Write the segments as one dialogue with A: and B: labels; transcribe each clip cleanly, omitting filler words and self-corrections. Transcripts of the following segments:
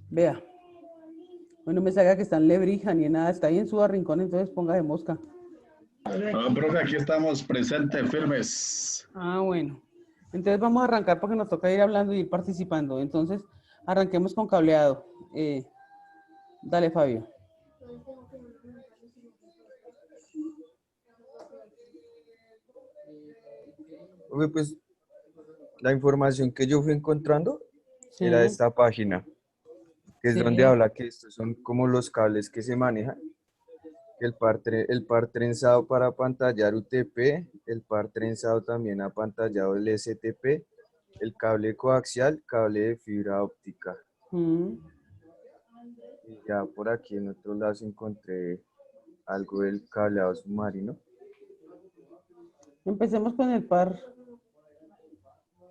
A: Vea. Bueno, me salga que está en Lebrija ni en nada, está ahí en su rincón, entonces ponga de mosca.
B: No, profe, aquí estamos presentes, firmes.
A: Ah, bueno. Entonces vamos a arrancar porque nos toca ir hablando y ir participando. Entonces, arranquemos con cableado. Dale, Fabio.
C: Pues la información que yo fui encontrando era de
A: Sí,
C: esta página, que es donde
A: sí.
C: habla que estos son como los cables que se manejan, que el par trenzado para apantallar UTP, el par trenzado también apantallado el STP, el cable coaxial, cable de fibra óptica.
A: Mm.
C: Y ya por aquí en otro lado encontré algo del cableado submarino.
A: Empecemos con el par.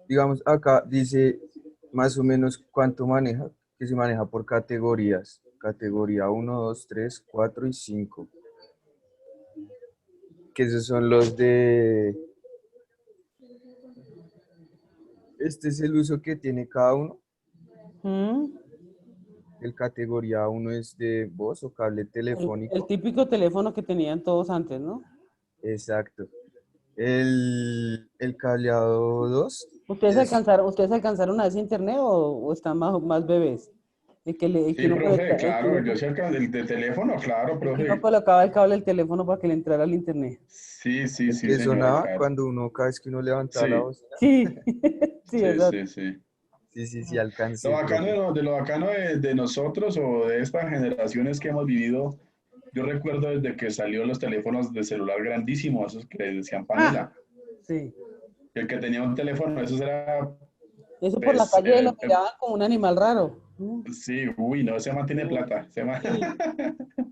C: Digamos, acá dice más o menos cuánto maneja, que se maneja por categorías. Categoría 1, 2, 3, 4 y 5. Que esos son los de... Este es el uso que tiene cada uno.
A: Mm.
C: El categoría 1 es de voz o cable
A: El
C: telefónico.
A: típico teléfono que tenían todos antes, ¿no?
C: Exacto. El cableado 2 es...
A: Ustedes alcanzaron a ese internet o están más bebés? El que
B: Sí,
A: no
B: profe,
A: conecta,
B: claro, yo cerca del de teléfono, claro,
A: el que no
B: profe.
A: colocaba el cable del teléfono para que le entrara al internet.
B: Sí, sí,
C: El
B: sí,
C: que
B: señor,
C: sonaba
B: claro.
C: cuando uno, cada vez que uno levantaba la
B: Sí,
C: voz.
A: Sí, sí,
B: sí,
A: exacto.
B: sí, sí.
C: Sí, sí, sí,
B: Lo
C: alcancé,
B: bacano
C: profe.
B: de lo bacano de nosotros o de estas generaciones que hemos vivido, yo recuerdo desde que salió los teléfonos de celular grandísimos, esos que decían
A: Ah,
B: panela.
A: sí.
B: El que tenía un teléfono, eso era,
A: Eso por la
B: pues,
A: calle lo miraban como un animal raro.
B: sí, uy, no, ese mantiene
A: No,
B: plata.
A: sí.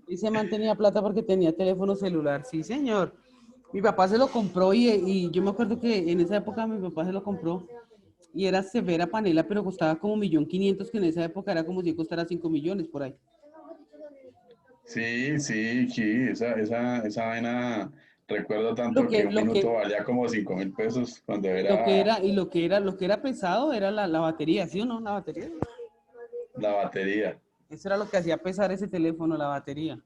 A: Y se mantenía plata porque tenía teléfono celular. Sí, señor. Mi papá se lo compró y yo me acuerdo que en esa época mi papá se lo compró y era severa panela, pero costaba como 1.500.000, que en esa época era como si costara 5 millones por ahí.
B: Sí, sí, sí, esa vaina, recuerdo
A: Lo
B: tanto que
A: que,
B: un
A: lo
B: minuto
A: que,
B: valía como 5.000 pesos cuando
A: y lo que
B: era
A: era, y lo que era pesado era la batería, ¿sí o no? La batería.
B: la batería.
A: Eso era lo que hacía pesar ese teléfono, la batería.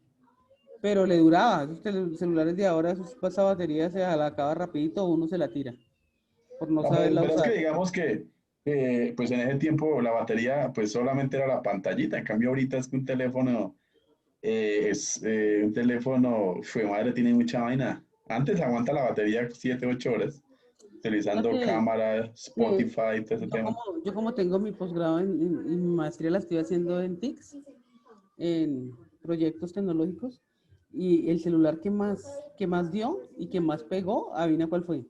A: Pero le duraba. Esos celulares de ahora, esa batería se la acaba rapidito o uno se la tira por no
B: No,
A: saberla
B: pero es que
A: usar.
B: digamos que, pues en ese tiempo la batería, pues solamente era la pantallita. En cambio, ahorita es que un teléfono, un teléfono, fue madre, tiene mucha vaina. Antes aguanta la batería 7 8 horas, utilizando
A: Fíjate
B: cámara,
A: que
B: Spotify y todo ese
A: yo
B: tema.
A: como, yo como tengo mi posgrado y mi maestría la estoy haciendo en TICS, en proyectos tecnológicos, y el celular que más dio y que más pegó, adivina cuál fue.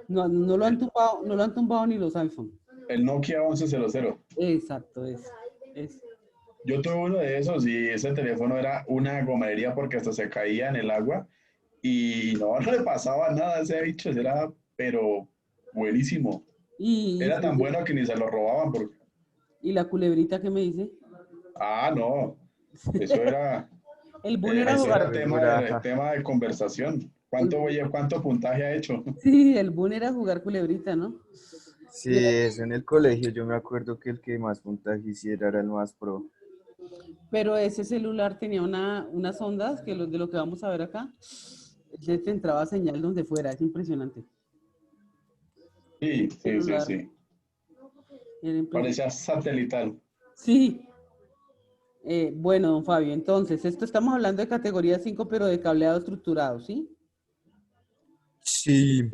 A: No, no lo han
B: El,
A: tumbado, no lo han tumbado ni los iPhone.
B: el Nokia 1100.
A: Exacto, es.
B: Yo tuve uno de esos y ese teléfono era una gomería porque hasta se caía en el agua y no, no le pasaba nada a ese bicho, era pero buenísimo.
A: Y,
B: Era tan bueno que ni se lo robaban porque,
A: y la culebrita que me dice,
B: no, eso era,
A: el boom
C: Ah,
A: era
B: eso
C: esa
B: era
A: jugar,
C: culebra,
B: tema de conversación.
A: el,
B: ¿Cuánto puntaje ha hecho?
A: sí, el boom era jugar culebrita, ¿no?
C: sí,
A: Mira
C: eso en el colegio yo me acuerdo que el que más puntaje hiciera era el más pro.
A: pero ese celular tenía unas ondas que de lo que vamos a ver acá, te entraba señal donde fuera, es impresionante.
B: Sí,
A: Ese
B: sí, sí,
A: celular
B: sí.
A: era impresionante.
B: Parecía satelital.
A: Sí, bueno, don Fabio, entonces, esto estamos hablando de categoría 5 pero de cableado estructurado, ¿sí?
C: Sí,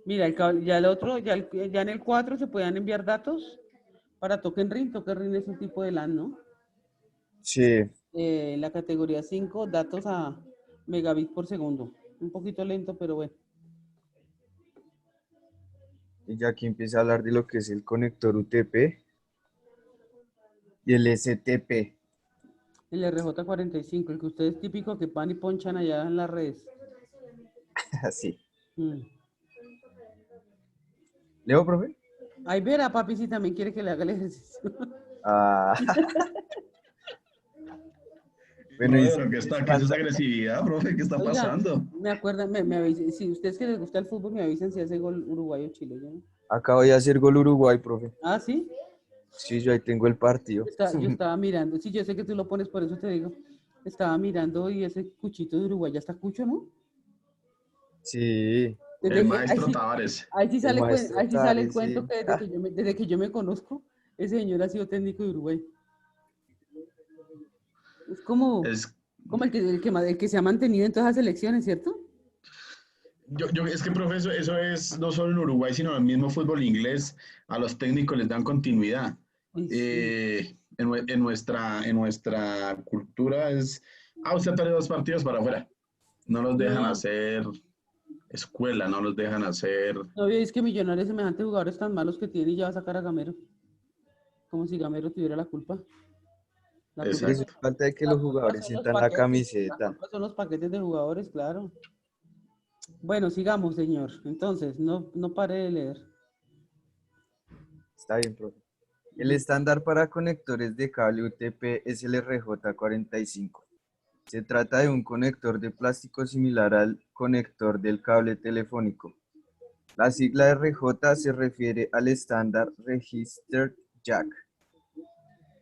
A: Mira, ya el otro, ya en el 4 se podían enviar datos para token ring. Token ring es un tipo de LAN, ¿no?
C: sí.
A: La categoría 5 datos a megabits por segundo. Un poquito lento, pero bueno.
C: Y ya aquí empieza a hablar de lo que es el conector UTP y el STP.
A: El RJ45, el que ustedes típico que van y ponchan allá en las redes.
C: Así.
A: Mm.
C: ¿Leo, profe?
A: Ahí verá, papi, si también quiere que le haga el ejercicio.
C: Ah, bueno, y
B: Profe,
C: si
B: pero
C: quieres,
B: qué es esa agresividad, profe? ¿Qué está
A: Oiga,
B: pasando?
A: me acuerdan, me avisan, si ustedes que les gusta el fútbol, me avisan si hace gol Uruguay o Chile, ¿ya?
C: acabo de hacer gol Uruguay, profe.
A: Ah, ¿sí?
C: Sí, yo ahí tengo el partido.
A: Yo estaba mirando, sí, yo sé que tú lo pones, por eso te digo. Estaba mirando y ese cuchito de Uruguay ya está cucho, ¿no?
C: Sí,
B: El
A: Ahí
B: maestro
A: sí,
B: Tavares.
C: el maestro
A: ahí sí sale el
C: Tare,
A: cuento
C: sí.
A: que desde que yo me conozco, ese señor ha sido técnico de Uruguay. Es
B: Es,
A: como el que se ha mantenido en todas las elecciones, ¿cierto?
B: es que, profesor, eso es no solo en Uruguay, sino en el mismo fútbol inglés. A los técnicos les dan continuidad.
A: Ay, sí.
B: En nuestra cultura es, usted perdió 2 partidos para afuera. No los dejan
A: No,
B: hacer escuela, no los dejan hacer.
A: no es que Millonarios semejantes jugadores tan malos que tiene y ya va a sacar a Gamero. Como si Gamero tuviera la culpa. La culpa
C: Eso
A: son,
C: es falta de que
A: la
C: los
A: culpa
C: jugadores
A: son los
C: sientan la
A: paquetes. La
C: camiseta.
A: culpa son los paquetes de jugadores, claro. Bueno, sigamos, señor. Entonces, no pare de leer.
C: Está bien, profe. El
A: Ujú.
C: estándar para conectores de cable UTP es el RJ45. Se trata de un conector de plástico similar al conector del cable telefónico. La sigla RJ se refiere al estándar Registered Jack,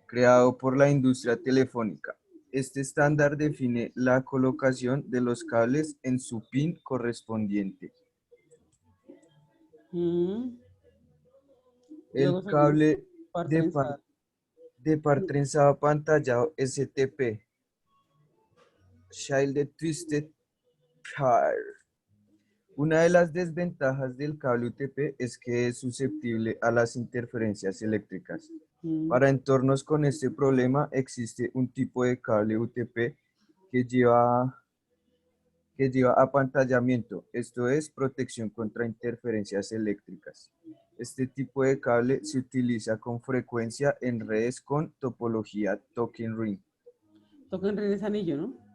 C: creado por la industria telefónica. Este estándar define la colocación de los cables en su pin correspondiente.
A: Mm.
C: El
A: Luego seguimos.
C: cable
A: Par
C: de par,
A: trenzado.
C: de par trenzado apantallado STP, Shielded Twisted Pair. Una de las desventajas del cable UTP es que es susceptible a las interferencias eléctricas.
A: Mm.
C: Para entornos con este problema existe un tipo de cable UTP que lleva apantallamiento, esto es protección contra interferencias eléctricas. Este tipo de cable se utiliza con frecuencia en redes con topología token ring.
A: Toca en Renes Anillo, ¿no?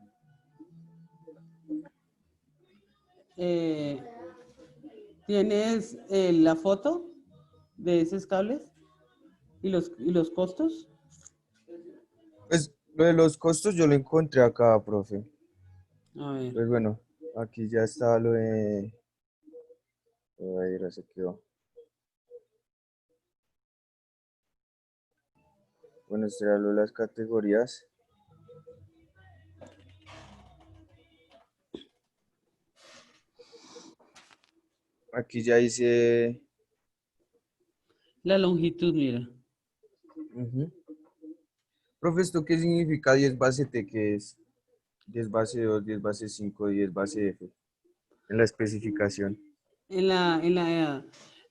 A: Eh, ¿Tienes la foto de esos cables y los costos?
C: Pues lo de los costos yo lo encontré acá, profe.
A: A ver.
C: Pues bueno, aquí ya está lo de... Ahí ya se quedó. Bueno, esto era lo de las categorías. Aquí ya hice...
A: La longitud, mira.
C: Ujú. Profe, ¿esto qué significa 10 base T? ¿Qué es? 10 base 2, 10 base 5, 10 base F. En la especificación.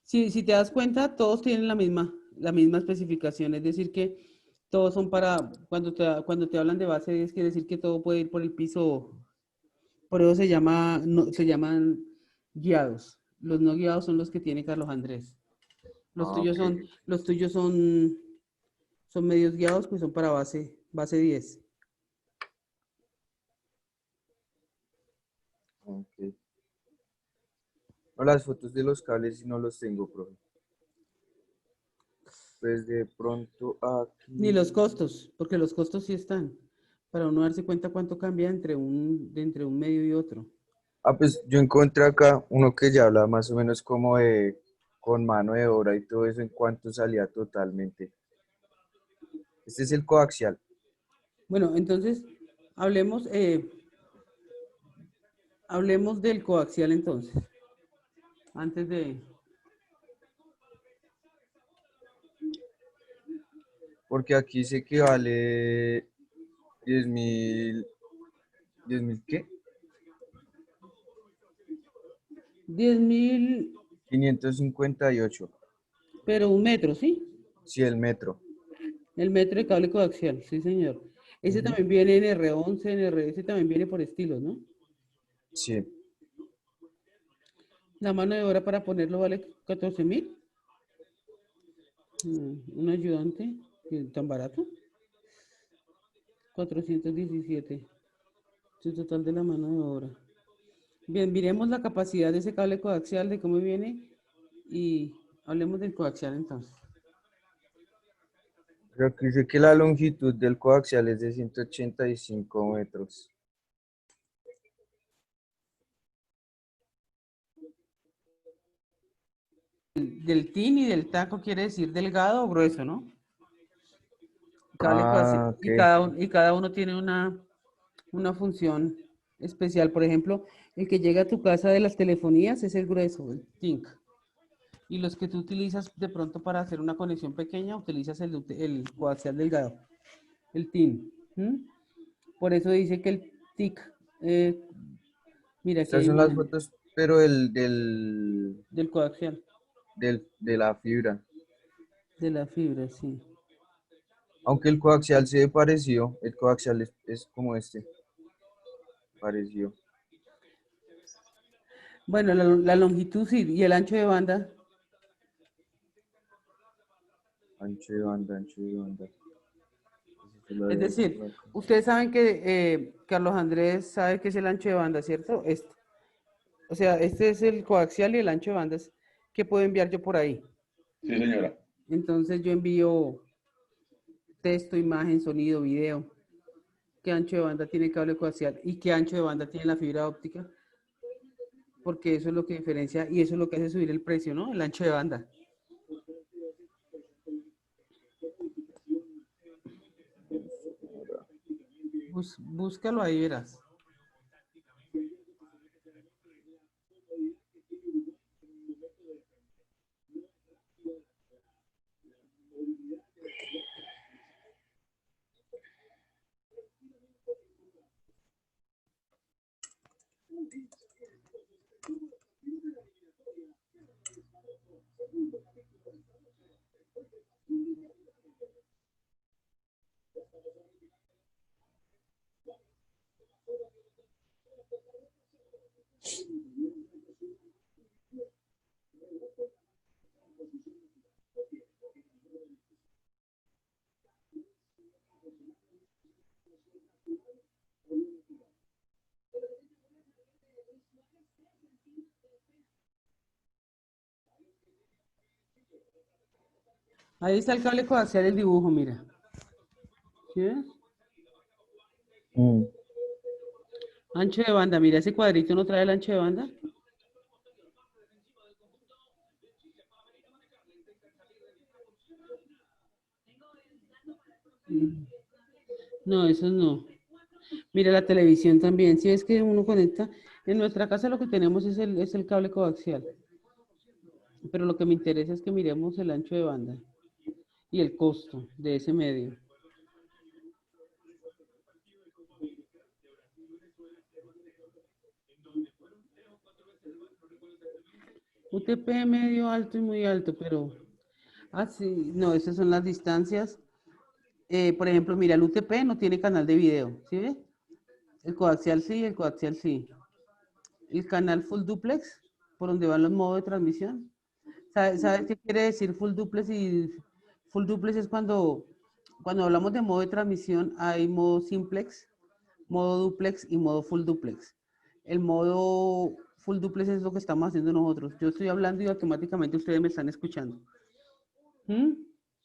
A: Si te das cuenta, todos tienen la misma especificación, es decir, que todos son cuando te hablan de base 10, quiere decir que todo puede ir por el piso, por eso se llama, se llaman guiados. Los no guiados son los que tiene Carlos Andrés.
C: Ah, ok.
A: Los tuyos son medios guiados, pues son para base 10.
C: Ok. No, las fotos de los cables sí no los tengo, profe. Pues de pronto
A: Ni los
C: aquí...
A: costos, porque los costos sí están, para uno darse cuenta cuánto cambia entre un medio y otro.
C: Ah, pues yo encontré acá uno que ya habla más o menos como de con mano de obra y todo eso en cuanto salía totalmente. Este es el coaxial.
A: Bueno, entonces, hablemos, eh, hablemos del coaxial entonces, antes de...
C: Porque aquí dice que vale 10.000 ¿qué?
A: 10.000,
C: 558.
A: pero un metro, ¿sí?
C: Sí, el metro.
A: El metro de cable coaxial, sí, señor. Ese
C: Ujú.
A: también viene en R11, ese también viene por estilos, ¿no?
C: Sí.
A: La mano de obra para ponerlo vale 14.000. Un ayudante, tan barato, 417. Su total de la mano de obra. Bien, miremos la capacidad de ese cable coaxial, de cómo viene, y hablemos del coaxial entonces.
C: Pero aquí dice que la longitud del coaxial es de 185 metros.
A: Del tin y del taco quiere decir delgado o grueso, ¿no? cable coaxial,
C: Ah, ok.
A: y cada uno tiene una función especial. Por ejemplo, el que llega a tu casa de las telefonías es el grueso, el TINC. Y los que tú utilizas de pronto para hacer una conexión pequeña, utilizas el coaxial delgado, el TIN. ¿M? Por eso dice que el TIC, eh, mira, aquí
C: Estas
A: hay
C: son las
A: imagen
C: fotos, pero
A: del coaxial,
C: de la fibra.
A: de la fibra, sí.
C: Aunque el coaxial se ve parecido, el coaxial es como este, parecido.
A: Bueno, la longitud sí, y el ancho de banda.
C: Ancho de banda. Eso se lo
A: Es
C: voy a decir
A: decir,
C: por acá.
A: ustedes saben que Carlos Andrés sabe qué es el ancho de banda, ¿cierto? O sea, este es el coaxial y el ancho de banda es que puedo enviar yo por ahí.
B: Sí, señora.
A: Entonces yo envío texto, imagen, sonido, video. ¿Qué ancho de banda tiene el cable coaxial y qué ancho de banda tiene la fibra óptica? Porque eso es lo que diferencia y eso es lo que hace subir el precio, ¿no? El ancho de banda. Búscalo ahí, verás. Ahí está el cable coaxial, el dibujo, mira. ¿Sí ves?
C: Mm.
A: Ancho de banda, mira, ese cuadrito no trae el ancho de banda. Mm. No, eso no. Mira la televisión también. Si ves que uno conecta, en nuestra casa lo que tenemos es el cable coaxial. Pero lo que me interesa es que miremos el ancho de banda y el costo de ese medio. UTP medio alto y muy alto, pero así, no, esas son las distancias. Por ejemplo, mira, el UTP no tiene canal de video, ¿sí ves? El coaxial sí, el coaxial sí. El canal full duplex, por donde van los modos de transmisión. ¿Sabes qué quiere decir full duplex? Y full duplex es cuando hablamos de modo de transmisión, hay modo simplex, modo duplex y modo full duplex. El modo full duplex es lo que estamos haciendo nosotros. Yo estoy hablando y automáticamente ustedes me están escuchando. ¿Mm?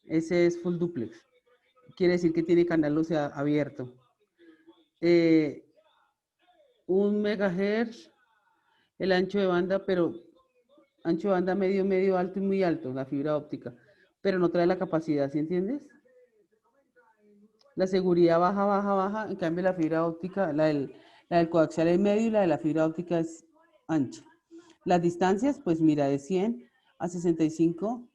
A: Ese es full duplex. Quiere decir que tiene canal, o sea, abierto. Eh, 1 MHz, el ancho de banda, pero ancho de banda medio, medio, alto y muy alto, la fibra óptica, pero no trae la capacidad, ¿sí entiendes? La seguridad baja, baja, baja, en cambio la fibra óptica, la del coaxial es medio y la de la fibra óptica es ancha. Las distancias, pues mira, de 100 a 65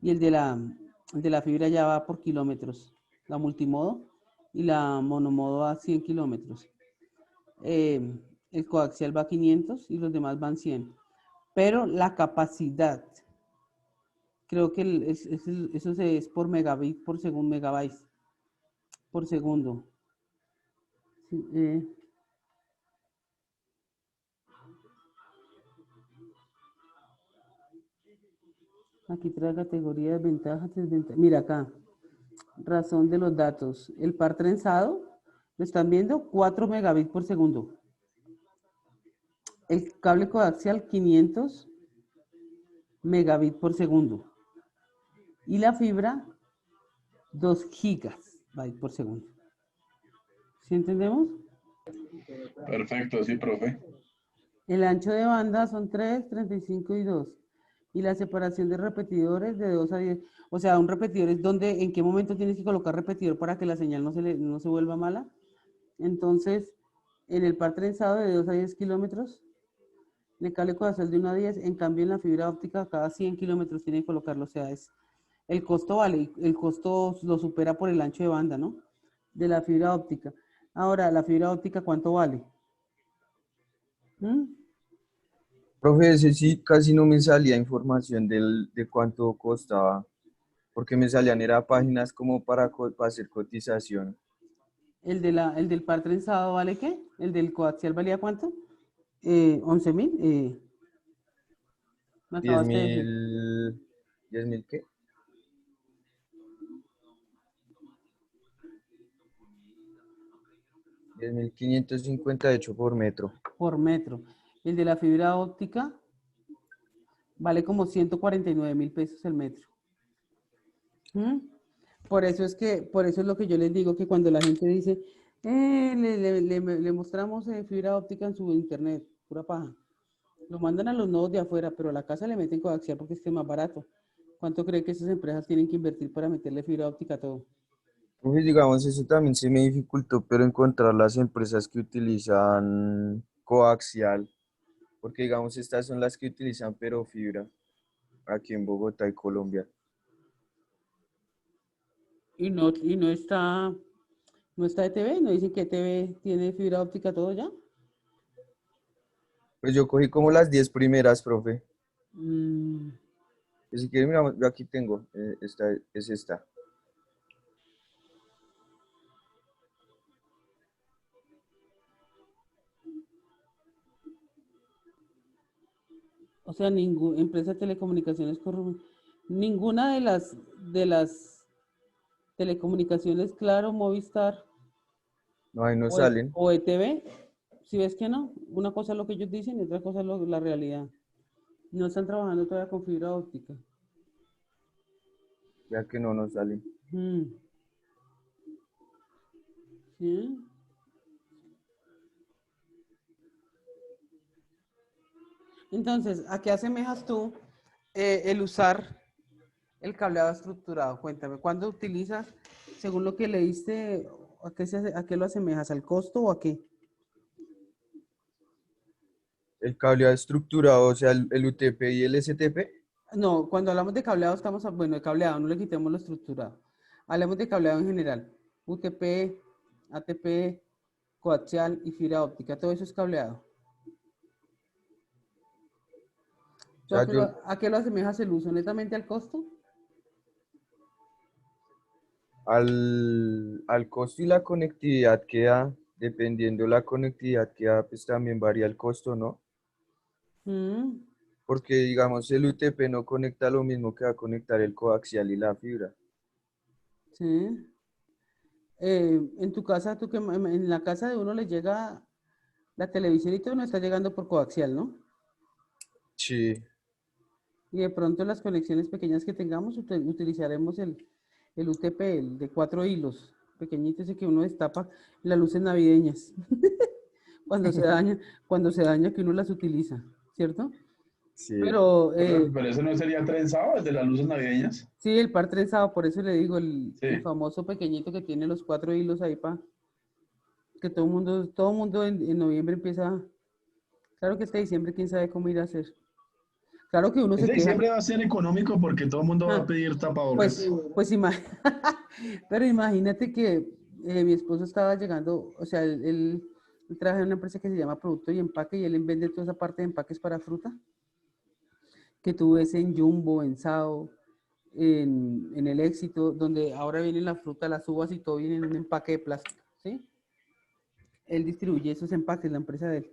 A: y el de la fibra ya va por kilómetros, la multimodo y la monomodo a 100 kilómetros. El coaxial va a 500 y los demás van 100. Pero la capacidad, creo que eso es por megabit por segundo, megabytes por segundo. Sí, aquí trae categoría de ventajas, desventajas. Mira acá, razón de los datos. El par trenzado, ¿lo están viendo? 4 megabits por segundo. El cable coaxial, 500 megabits por segundo. Y la fibra, 2 gigabytes por segundo. ¿Sí entendemos?
B: Perfecto, sí, profe.
A: El ancho de banda son 3, 35 y 2. Y la separación de repetidores de 2 a 10. O sea, un repetidor es donde, en qué momento tienes que colocar repetidor para que la señal no se vuelva mala. Entonces, en el par trenzado de 2 a 10 kilómetros, en el cable coaxial de 1 a 10, en cambio en la fibra óptica cada 100 kilómetros tiene que colocarlo. O sea, el costo vale, el costo lo supera por el ancho de banda, ¿no? De la fibra óptica. Ahora, la fibra óptica, ¿cuánto vale? ¿Mm?
C: Profe, ese sí casi no me salía información de cuánto costaba, porque me salían era páginas como para hacer cotización.
A: El del par trenzado vale qué? El del coaxial valía cuánto? 11.000. Me
C: 10
A: acabaste de decir.
C: mil, 10 mil qué, 10.558 por metro.
A: Por metro. El de la fibra óptica vale como 149.000 pesos el metro. ¿Mm? Por eso es lo que yo les digo que cuando la gente dice, le mostramos fibra óptica en su internet, pura paja. Lo mandan a los nodos de afuera, pero a la casa le meten coaxial porque es que es más barato. ¿Cuánto cree que esas empresas tienen que invertir para meterle fibra óptica a todo?
C: Profe, digamos, eso también se me dificultó, pero encontrar las empresas que utilizan coaxial, porque digamos, estas son las que utilizan pero fibra aquí en Bogotá y Colombia.
A: Y no está ETV, no dicen que ETV tiene fibra óptica todo ya.
C: Pues yo cogí como las 10 primeras, profe.
A: Mm,
C: Pues si quieren, miramos, yo aquí tengo, esta es esta.
A: o sea, ninguna empresa de telecomunicaciones ninguna de las telecomunicaciones, Claro, Movistar
C: No, ahí no salen.
A: o ETV, si ves que no, una cosa es lo que ellos dicen y otra cosa es la realidad. No están trabajando todavía con fibra óptica.
C: Ya que no nos salen.
A: Mm, ¿sí? Entonces, ¿a qué asemejas tú el usar el cableado estructurado? Cuéntame, ¿cuándo utilizas, según lo que leíste, a qué lo asemejas? ¿Al costo o a qué?
C: El cableado estructurado, o sea, el UTP y el STP.
A: No, cuando hablamos de cableado estamos, bueno, de cableado, no le quitemos lo estructurado. Hablemos de cableado en general. UTP, ATP, coaxial y fibra óptica, todo eso es cableado.
C: O
A: ¿Tú
C: sea, yo
A: a qué lo asemejas el uso? ¿Netamente al costo?
C: al costo y la conectividad que da, dependiendo la conectividad que da, pues también varía el costo, ¿no?
A: Mm,
C: Porque digamos, el UTP no conecta lo mismo que va a conectar el coaxial y la fibra.
A: sí. En tu casa, en la casa de uno le llega la televisión y todo no está llegando por coaxial, ¿no?
C: Sí,
A: Y de pronto las conexiones pequeñas que tengamos utilizaremos el UTP, el de 4 hilos, pequeñito ese que uno destapa las luces navideñas, cuando se daña, cuando se daña que uno las utiliza, ¿cierto?
C: sí.
A: Pero
B: Pero eso no sería trenzado desde las luces navideñas.
A: sí, el par trenzado, por eso le digo, el
B: Sí.
A: famoso pequeñito que tiene los 4 hilos ahí para que todo mundo en noviembre empieza, claro que este diciembre quién sabe cómo ir a hacer. Claro que uno se
B: Este
A: queja.
B: diciembre va a ser económico porque todo el mundo va a
A: Ah,
B: pedir
A: pues,
B: tapabocas.
A: pues pero imagínate que mi esposo estaba llegando, o sea, él trabaja en una empresa que se llama Producto y Empaque y él vende toda esa parte de empaques para fruta, que tú ves en Jumbo, en Sao, en El Éxito, donde ahora viene la fruta, las uvas y todo viene en un empaque de plástico, ¿sí? Él distribuye esos empaques, la empresa de él.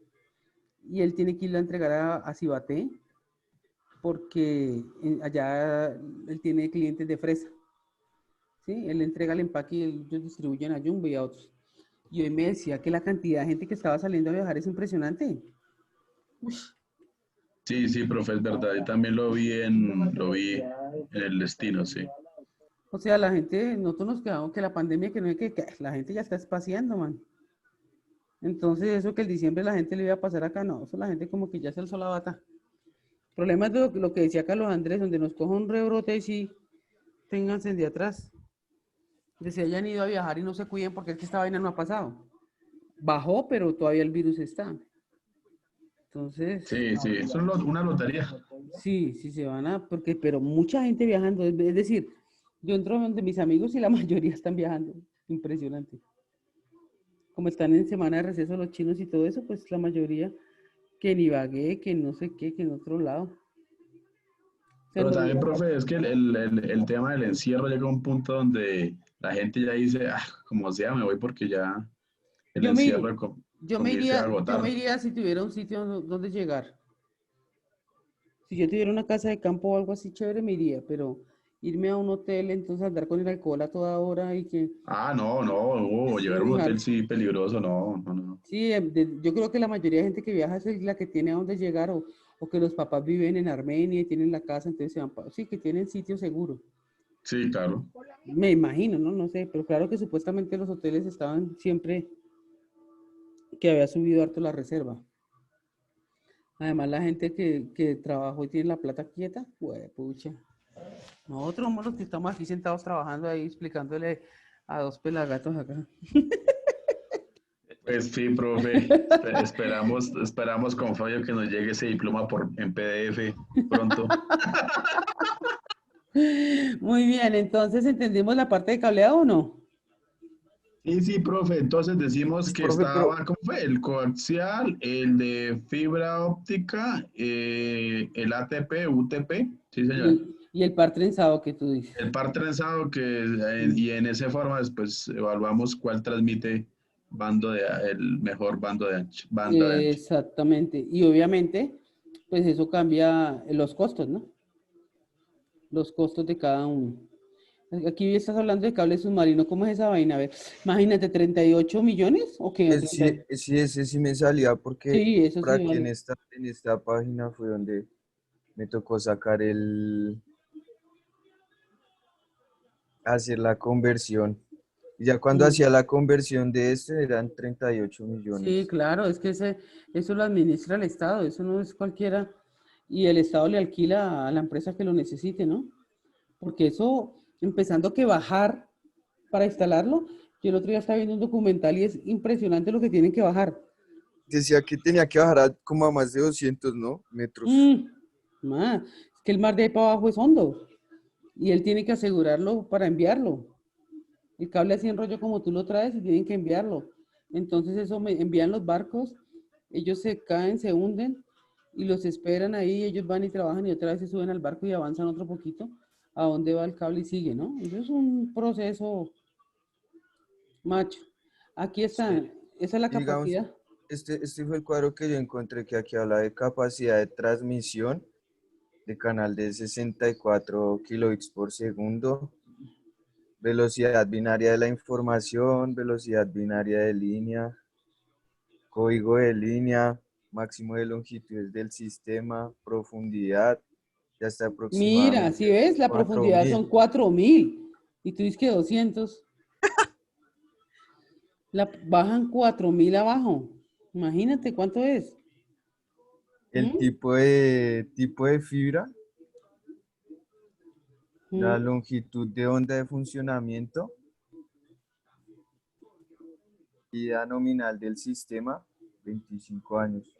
A: Y él tiene que irlo a entregar a Cibaté porque allá él tiene clientes de fresa. ¿Sí? Él entrega el empaque y ellos distribuyen a Jumbo y a otros. Y hoy me decía que la cantidad de gente que estaba saliendo a viajar es impresionante.
B: Sí, sí, profe, es verdad. Yo también lo vi en el destino, sí.
A: O sea, la gente, nosotros nos quedamos que la pandemia, que no es que la gente ya está espaciando, man. Entonces, eso que el diciembre la gente le iba a pasar acá, no, eso la gente como que ya se alzó la bata. problema es lo que decía Carlos Andrés, donde nos coja un rebrote y sí, ténganse de atrás. Que se hayan ido a viajar y no se cuiden porque es que esta vaina no ha pasado. Bajó, pero todavía el virus está. Entonces,
B: Sí, sí, es una lotería.
A: sí, sí se van a, porque, pero mucha gente viajando, es decir, yo entro donde mis amigos y la mayoría están viajando. Impresionante. Como están en semana de receso los chinos y todo eso, pues la mayoría que en Ibagué, que no sé qué, que en otro lado. Se
B: Pero
A: nos
B: también, profe, es que el tema del encierro llega a un punto donde la gente ya dice, ah, como sea, me voy porque ya el
A: Yo me,
B: encierro
A: yo me
B: comienza a
A: iría, yo
B: agotar.
A: me iría si tuviera un sitio donde llegar. Si yo tuviera una casa de campo o algo así chévere, me iría, pero irme a un hotel, entonces andar con el alcohol a toda hora y que
B: Ah, no, no, llegar a un
A: dejar.
B: hotel sí peligroso, no, no, no.
A: Sí, yo creo que la mayoría de gente que viaja es la que tiene a dónde llegar o que los papás viven en Armenia y tienen la casa, entonces se van sí, que tienen sitio seguro.
B: Sí, claro.
A: Me imagino, ¿no? No sé, pero claro que supuestamente los hoteles estaban siempre que había subido harto la reserva. Además, la gente que trabajó y tiene la plata quieta, pues, pucha. Nosotros somos los que estamos aquí sentados trabajando ahí, explicándole a dos pelagatos acá.
B: Pues sí, profe, esperamos con Fabio que nos llegue ese diploma en PDF pronto.
A: Muy bien, entonces, ¿entendimos la parte de cableado o no?
B: Sí, sí, profe, entonces decimos que
C: Profe, pero
B: estaba, ¿cómo fue? El coaxial, el de fibra óptica, el ATP, UTP, sí, señor.
A: Y el par trenzado que tú dices.
B: El par trenzado
A: Mm.
B: y en esa forma después evaluamos cuál transmite el mejor banda de ancho.
A: Exactamente. Y obviamente, pues eso cambia los costos, ¿no? Los costos de cada uno. Aquí estás hablando de cable submarino, ¿cómo es esa vaina? A ver, imagínate, 38 millones o qué, o 30.
C: sí, sí, ese sí me salía porque
A: Sí, eso
C: por
A: sí
C: aquí
A: vale.
C: en esta página fue donde me tocó sacar hacer la conversión. Y ya cuando
A: Sí,
C: hacía la conversión de este eran 38
A: sí,
C: millones.
A: claro, es que eso lo administra el Estado, eso no es cualquiera, y el Estado le alquila a la empresa que lo necesite, ¿no? Porque eso, empezando que bajar para instalarlo, yo el otro día estaba viendo un documental y es impresionante lo que tienen que bajar.
C: Decía que tenía que bajar como a más de 200, ¿no? Metros.
A: Mm, es que el mar de ahí para abajo es hondo y él tiene que asegurarlo para enviarlo. El cable así en rollo como tú lo traes y tienen que enviarlo. Entonces eso me envían los barcos, ellos se caen, se hunden y los esperan ahí, ellos van y trabajan y otra vez se suben al barco y avanzan otro poquito a dónde va el cable y sigue, ¿no? Eso es un proceso macho. Aquí está,
C: Sí.
A: esa es la
C: Y digamos,
A: capacidad.
C: este fue el cuadro que yo encontré que aquí habla de capacidad de transmisión de canal de 64 kilobits por segundo, velocidad binaria de la información, velocidad binaria de línea, código de línea, máximo de longitudes del sistema, profundidad, ya está
A: Mira, si
C: aproximadamente
A: ves, la profundidad son
C: 4000.
A: 4000 y tú dices que 200, bajan 4000 abajo. Imagínate cuánto es.
C: El
A: ¿Mm?
C: tipo de fibra, la
A: ¿Mm?
C: longitud de onda de funcionamiento, vida nominal del sistema, 25 años.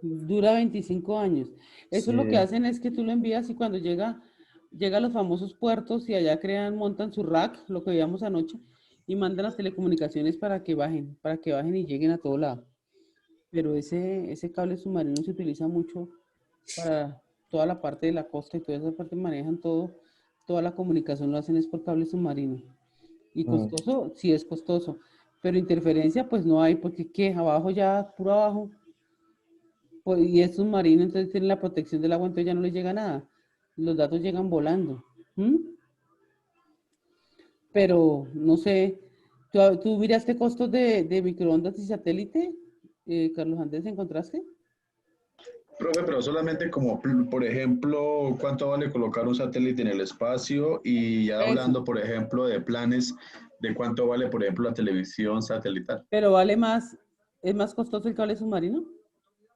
A: Dura 25 años. Eso es lo que
C: Sí,
A: hacen es que tú lo envías y cuando llega a los famosos puertos y allá montan su rack, lo que veíamos anoche, y mandan las telecomunicaciones para que bajen y lleguen a todo lado. Pero ese cable submarino se utiliza mucho para toda la parte de la costa y toda esa parte manejan todo, toda la comunicación lo hacen es por cable submarino. Y
C: mm,
A: costoso, sí es costoso, pero interferencia pues no hay, porque ¿qué? Abajo ya, puro abajo, pues, y es submarino, entonces tiene la protección del agua, entonces ya no le llega nada. Los datos llegan volando. ¿Mm? Pero no sé, ¿tú miraste costos de microondas y satélite? Carlos Andrés, ¿encontraste?
B: Profe, pero solamente como, por ejemplo, cuánto vale colocar un satélite en el espacio y ya
A: Eso.
B: hablando, por ejemplo, de planes, de cuánto vale, por ejemplo, la televisión satelital.
A: Pero es más costoso el cable submarino.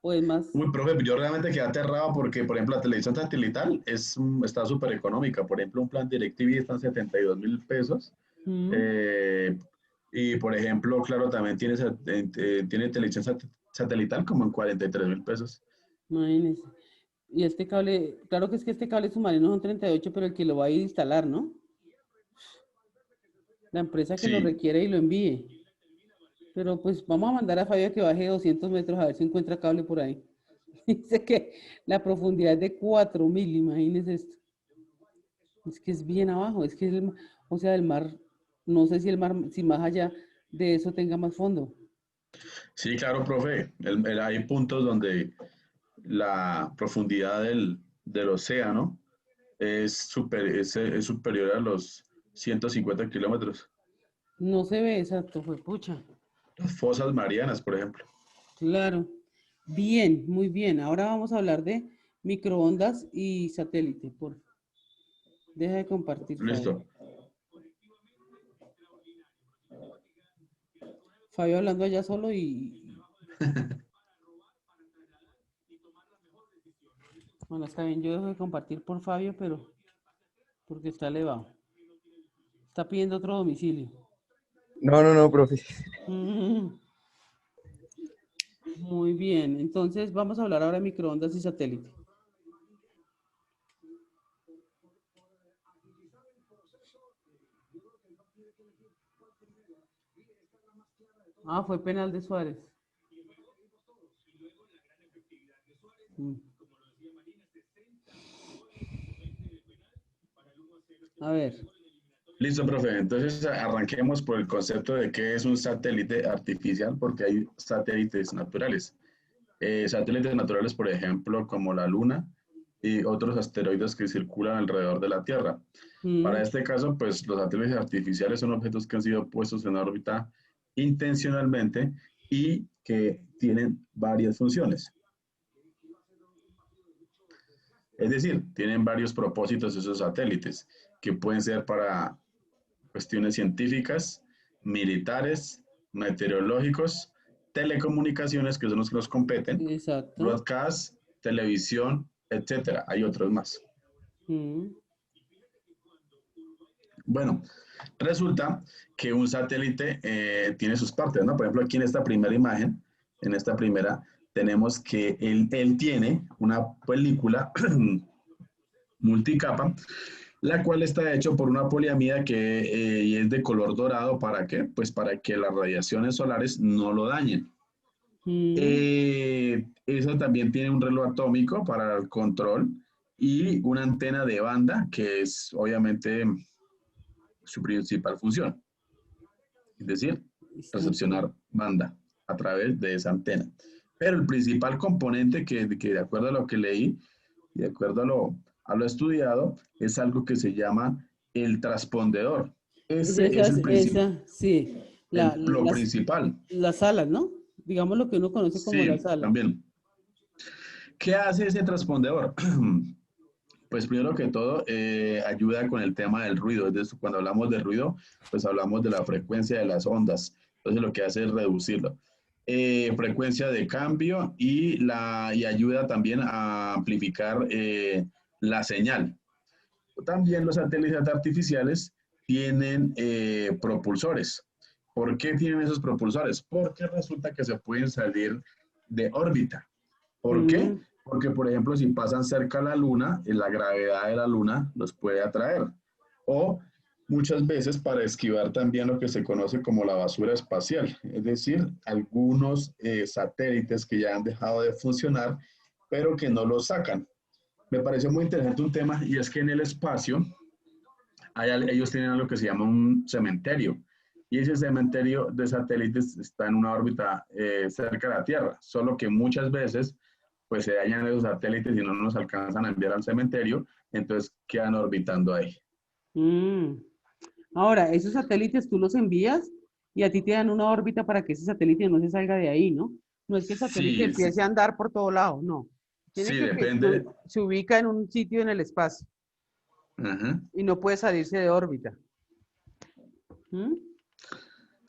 A: ¿O es más?
B: Uy, profe, yo realmente quedé aterrado porque, por ejemplo, la televisión satelital está súper económica. Por ejemplo, un plan DirecTV está en 72.000 pesos.
A: Mm,
B: Eh, y, por ejemplo, claro, también tiene televisión satelital como en 43.000 pesos.
A: imagínese. Y este cable, claro que es que este cable submarino son 38, pero el que lo va a ir a instalar, ¿no? La empresa que lo
B: Sí,
A: requiere y lo envíe. Pero pues vamos a mandar a Fabio a que baje 200 metros a ver si encuentra cable por ahí. Dice que la profundidad es de 4.000, imagínese esto. Es que es bien abajo, es que o sea, el mar, no sé si el mar, si más allá de eso tenga más fondo.
B: sí, claro, profe. Hay puntos donde la profundidad del océano es superior a los 150 kilómetros.
A: No se ve exacto, fue pucha.
B: Las fosas marianas, por ejemplo.
A: Claro. Bien, muy bien. Ahora vamos a hablar de microondas y satélite. Deja de compartir, Fabio.
B: Listo.
A: Fabio hablando allá solo y... Bueno, está bien, yo dejo de compartir por Fabio, pero porque está elevado. Está pidiendo otro domicilio.
C: No, no, no, profe.
A: Mm, muy bien, entonces vamos a hablar ahora de microondas y satélite. Ah, fue penal de Suárez. Mm. A ver,
B: Listo, profe. Entonces arranquemos por el concepto de qué es un satélite artificial, porque hay satélites naturales. Satélites naturales, por ejemplo, como la Luna y otros asteroides que circulan alrededor de la Tierra. Para
A: mm,
B: este caso, pues los satélites artificiales son objetos que han sido puestos en órbita intencionalmente y que tienen varias funciones. Es decir, tienen varios propósitos esos satélites, que pueden ser para cuestiones científicas, militares, meteorológicos, telecomunicaciones, que son los que nos competen,
A: exacto.
B: broadcast, televisión, etcétera. Hay otros más.
A: Mm,
B: Bueno, resulta que un satélite tiene sus partes, ¿no? Por ejemplo, aquí en esta primera imagen, en esta primera, tenemos que él tiene una película multicapa, la cual está hecho por una poliamida que es de color dorado. ¿Para qué? Pues para que las radiaciones solares no lo dañen.
A: mm,
B: Eso también tiene un reloj atómico para el control y una antena de banda, que es obviamente su principal función, es decir,
A: está bien.
B: recepcionar banda a través de esa antena. Pero el principal componente que de acuerdo a lo que leí y de acuerdo a lo estudiado, es algo que se llama el transpondedor. Ese es
A: Sí,
B: lo principal.
A: las alas, ¿no? Digamos lo que uno conoce como las
B: Sí,
A: alas.
B: también. ¿Qué hace ese transpondedor? Pues primero que todo, ayuda con el tema del ruido. Es decir, cuando hablamos de ruido, pues hablamos de la frecuencia de las ondas. Entonces lo que hace es reducirlo. Frecuencia de cambio y ayuda también a amplificar la señal. También los satélites artificiales tienen propulsores. ¿Por qué tienen esos propulsores? Porque resulta que se pueden salir de órbita. ¿Por qué?
A: Mm,
B: Porque, por ejemplo, si pasan cerca a la Luna, la gravedad de la Luna los puede atraer. O muchas veces para esquivar también lo que se conoce como la basura espacial, es decir, algunos satélites que ya han dejado de funcionar, pero que no los sacan. Me pareció muy interesante un tema y es que en el espacio ellos tienen algo que se llama un cementerio. Y ese cementerio de satélites está en una órbita cerca de la Tierra, solo que muchas veces pues se dañan esos satélites y no nos alcanzan a enviar al cementerio, entonces quedan orbitando ahí.
A: mm. Ahora, esos satélites tú los envías y a ti te dan una órbita para que ese satélite no se salga de ahí, ¿no? No es que el satélite
B: Sí,
A: empiece a andar por todo lado, no. Tiene
B: sí,
A: que
B: depende.
A: se ubica en un sitio en el espacio
B: Ajá.
A: y no puede salirse de órbita. ¿Mm?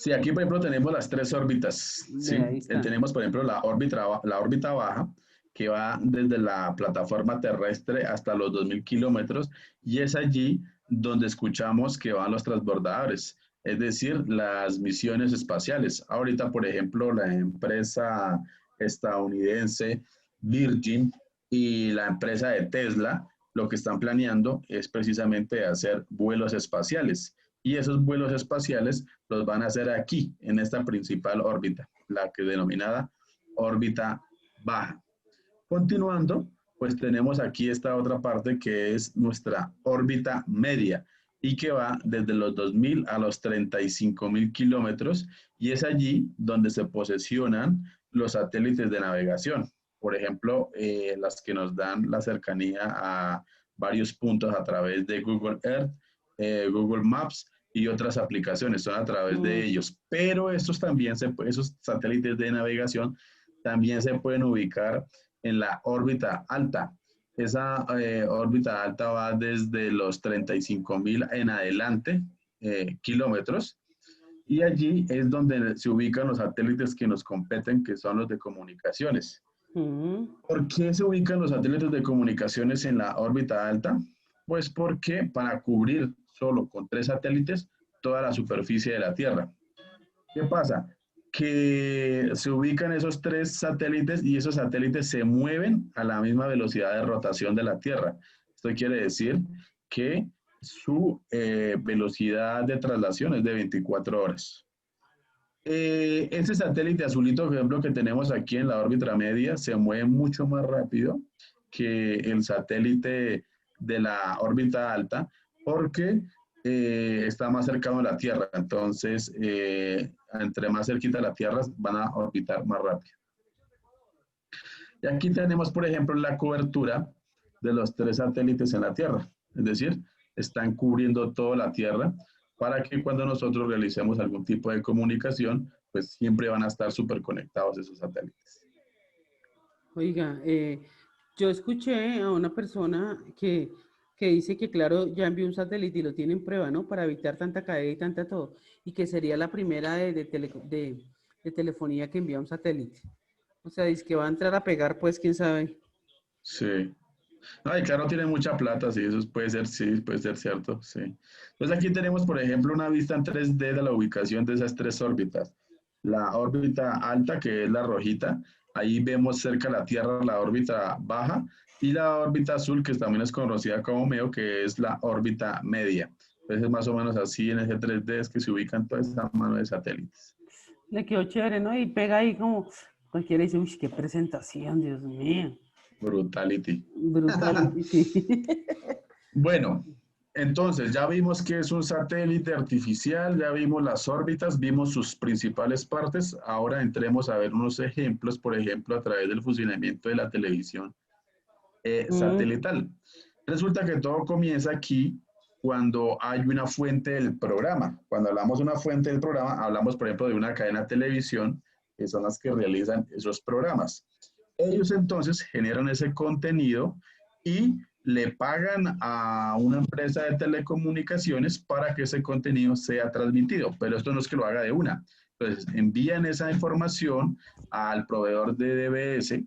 B: Sí, aquí por ejemplo tenemos las tres órbitas, ¿sí?
A: Ve, ahí están.
B: Tenemos por ejemplo la órbita baja, que va desde la plataforma terrestre hasta los 2000 kilómetros, y es allí donde escuchamos que van los transbordadores, es decir, las misiones espaciales. Ahorita, por ejemplo, la empresa estadounidense Virgin y la empresa de Tesla, lo que están planeando es precisamente hacer vuelos espaciales. Y esos vuelos espaciales los van a hacer aquí, en esta principal órbita, la que denominada órbita baja. Continuando, pues tenemos aquí esta otra parte que es nuestra órbita media y que va desde los 2000 a los 35.000 kilómetros, y es allí donde se posesionan los satélites de navegación. Por ejemplo, las que nos dan la cercanía a varios puntos a través de Google Earth, Google Maps y otras aplicaciones, son a través de
A: Mm,
B: ellos. Pero estos también, esos satélites de navegación también se pueden ubicar en la órbita alta. Esa órbita alta va desde los 35.000 en adelante kilómetros, y allí es donde se ubican los satélites que nos competen, que son los de comunicaciones.
A: mm.
B: ¿Por qué se ubican los satélites de comunicaciones en la órbita alta? Pues porque para cubrir solo con 3 satélites toda la superficie de la Tierra. ¿Qué pasa? Que se ubican esos 3 satélites y esos satélites se mueven a la misma velocidad de rotación de la Tierra. Esto quiere decir que su velocidad de traslación es de 24 horas. Este satélite azulito, por ejemplo, que tenemos aquí en la órbita media, se mueve mucho más rápido que el satélite de la órbita alta, porque está más cercano a la Tierra. Entonces, entre más cerquita a la Tierra, van a orbitar más rápido. Y aquí tenemos, por ejemplo, la cobertura de los 3 satélites en la Tierra. Es decir, están cubriendo toda la Tierra para que cuando nosotros realicemos algún tipo de comunicación, pues siempre van a estar súper conectados esos satélites.
A: Oiga, yo escuché a una persona que dice que, claro, ya envió un satélite y lo tiene en prueba, ¿no? Para evitar tanta caída y tanta todo. Y que sería la primera de telefonía que envía un satélite. O sea, dice que va a entrar a pegar, pues, quién sabe.
B: Sí. Ay, claro, tiene mucha plata, sí, eso puede ser, sí, puede ser cierto, sí. Entonces aquí tenemos, por ejemplo, una vista en 3D de la ubicación de esas 3 órbitas. La órbita alta, que es la rojita, ahí vemos cerca de la Tierra la órbita baja, y la órbita azul, que también es conocida como MEO, que es la órbita media. Entonces, más o menos así en ese 3D es que se ubican toda esa mano de satélites.
A: Le quedó chévere, ¿no? Y pega ahí como cualquiera dice, uy, qué presentación, Dios mío.
B: Brutality.
A: Brutality, sí.
B: Bueno, entonces ya vimos que es un satélite artificial, ya vimos las órbitas, vimos sus principales partes. Ahora entremos a ver unos ejemplos, por ejemplo, a través del funcionamiento de la televisión
A: Mm,
B: satelital. Resulta que todo comienza aquí cuando hay una fuente del programa. Cuando hablamos de una fuente del programa, hablamos, por ejemplo, de una cadena de televisión, que son las que realizan esos programas. Ellos entonces generan ese contenido y le pagan a una empresa de telecomunicaciones para que ese contenido sea transmitido, pero esto no es que lo haga de una. Entonces envían esa información al proveedor de DBS,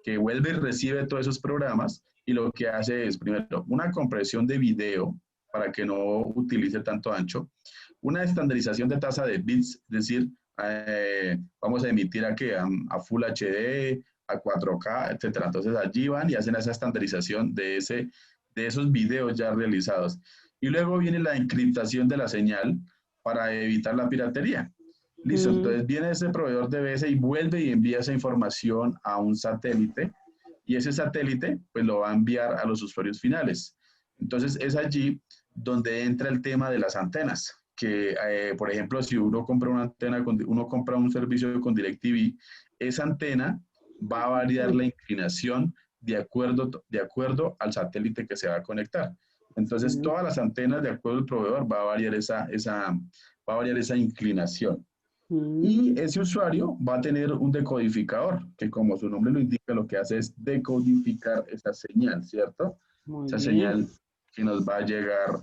B: que vuelve y recibe todos esos programas, y lo que hace es, primero, una compresión de video para que no utilice tanto ancho, una estandarización de tasa de bits, es decir, vamos a emitir a Full HD, a 4K, etcétera. Entonces allí van y hacen esa estandarización de esos videos ya realizados. Y luego viene la encriptación de la señal para evitar la piratería. Listo,
A: mm,
B: entonces viene ese proveedor de BS y vuelve y envía esa información a un satélite, y ese satélite pues lo va a enviar a los usuarios finales. Entonces es allí donde entra el tema de las antenas, que por ejemplo si uno compra una antena, uno compra un servicio con DirecTV, esa antena va a variar la inclinación de acuerdo al satélite que se va a conectar. Entonces
A: mm,
B: todas las antenas de acuerdo al proveedor va a variar va a variar esa inclinación.
A: mm,
B: Y ese usuario va a tener un decodificador, que como su nombre lo indica, lo que hace es decodificar esa señal, ¿cierto?
A: muy
B: Esa
A: bien.
B: señal que nos va a llegar.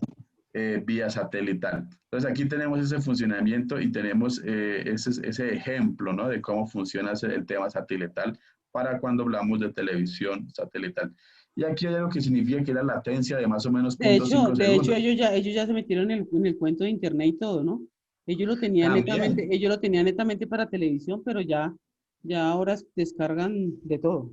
B: vía satelital. Entonces aquí tenemos ese funcionamiento y tenemos ese ejemplo, ¿no? De cómo funciona el tema satelital para cuando hablamos de televisión satelital. Y aquí hay algo que significa que la latencia de más o menos 0.5
A: De hecho,
B: segundos.
A: ellos ya se metieron en el cuento de internet y todo, ¿no?
B: También.
A: Ellos lo tenían netamente para televisión, pero ya ahora descargan de todo.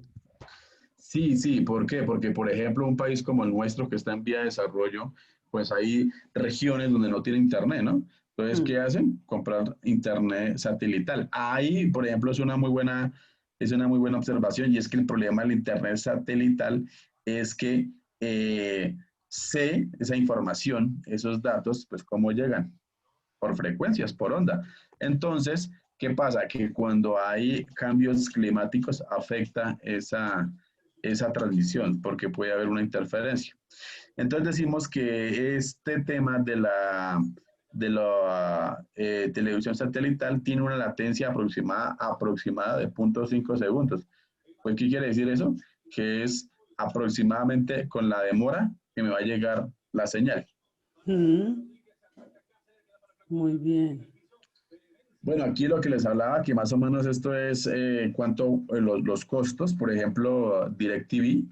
B: Sí, sí, ¿por qué? Porque, por ejemplo, un país como el nuestro que está en vía de desarrollo, pues hay regiones donde no tiene internet, ¿no? Entonces,
A: Mm.
B: ¿qué hacen? Comprar internet satelital. Ahí, por ejemplo, es una muy buena observación y es que el problema del internet satelital es que sé esa información, esos datos, pues cómo llegan por frecuencias, por onda. Entonces, ¿qué pasa? Que cuando hay cambios climáticos afecta esa transmisión porque puede haber una interferencia. Entonces decimos que este tema de la televisión satelital tiene una latencia aproximada de 0.5 segundos. Pues, ¿qué quiere decir eso? Que es aproximadamente con la demora que me va a llegar la señal.
A: Mm. Muy bien.
B: Bueno, aquí lo que les hablaba, que más o menos esto es cuánto los costos. Por ejemplo, DirecTV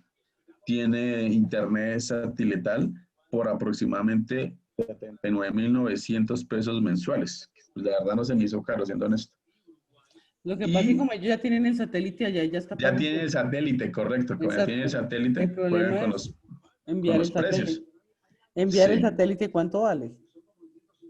B: tiene internet satelital por aproximadamente 79.900 pesos mensuales. Pues la verdad no se me hizo caro, siendo honesto.
A: Lo que pasa es que
B: Y
A: como ellos ya tienen el satélite allá, ya está
B: ya
A: pago
B: tienen
A: todo.
B: el satélite, correcto. Como ya tienen el
A: Exacto.
B: satélite,
A: El
B: juegan
A: problema
B: con
A: es
B: con
A: enviar el
B: los precios.
A: satélite. Enviar el
B: Sí.
A: satélite, ¿cuánto vale?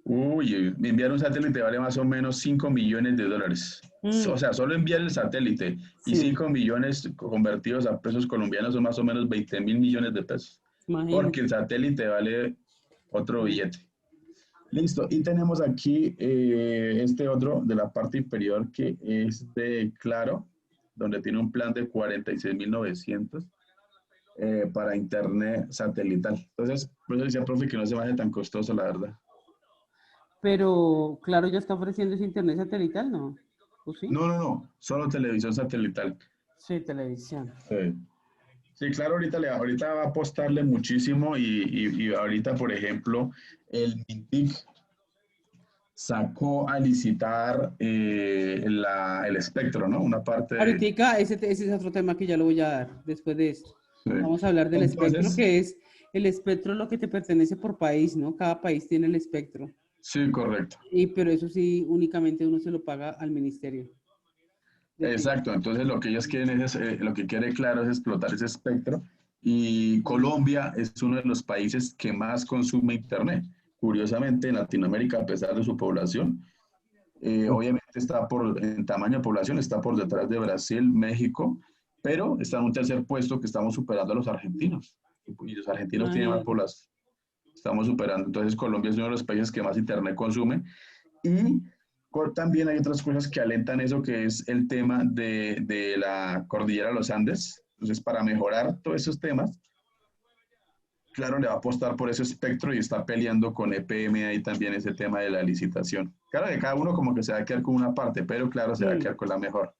B: Uy, enviar un satélite vale más o menos 5 millones de dólares. O
A: Mm.
B: sea, solo enviar el satélite y
A: Sí,
B: 5 millones convertidos a pesos colombianos son más o menos 20.000 millones de pesos. Porque el
A: imagínese.
B: satélite vale otro
A: Mm.
B: billete. Listo. Y tenemos aquí este otro de la parte inferior que es de Claro, donde tiene un plan de 46.900 para internet satelital. Entonces, por eso decía, profe, que no se me hace tan costoso, la verdad.
A: Pero, claro, ya está ofreciendo ese internet satelital, ¿no? ¿O sí?
B: No, no, no, solo televisión satelital.
A: Sí, televisión.
B: Sí. Sí, claro, ahorita va a apostarle muchísimo y ahorita, por ejemplo, el Mintic sacó a licitar el espectro, ¿no? Una parte de...
A: Ahorita, ese es otro tema que ya lo voy a dar después de esto.
B: Sí.
A: Vamos a hablar del espectro,
B: Entonces,
A: que es el espectro lo que te pertenece por país, ¿no? Cada país tiene el espectro.
B: sí, correcto.
A: Pero eso sí, únicamente uno se lo paga al ministerio.
B: Exacto. Entonces, lo que ellos quieren lo que quiere claro es explotar ese espectro y Colombia es uno de los países que más consume Internet. Curiosamente, en Latinoamérica, a pesar de su población, obviamente en tamaño de población, está por detrás de Brasil, México, pero está en un tercer puesto que estamos superando a los argentinos. Y los argentinos tienen más
A: Imagínate.
B: población. Estamos superando. Entonces Colombia es uno de los países que más internet consume. Y también hay otras cosas que alentan eso, que es el tema de la cordillera de los Andes. Entonces, para mejorar todos esos temas, claro, le va a apostar por ese espectro y está peleando con EPM ahí también ese tema de la licitación. Claro que cada uno como que se va a quedar con una parte, pero claro, se va a
A: Mm.
B: quedar con la mejor.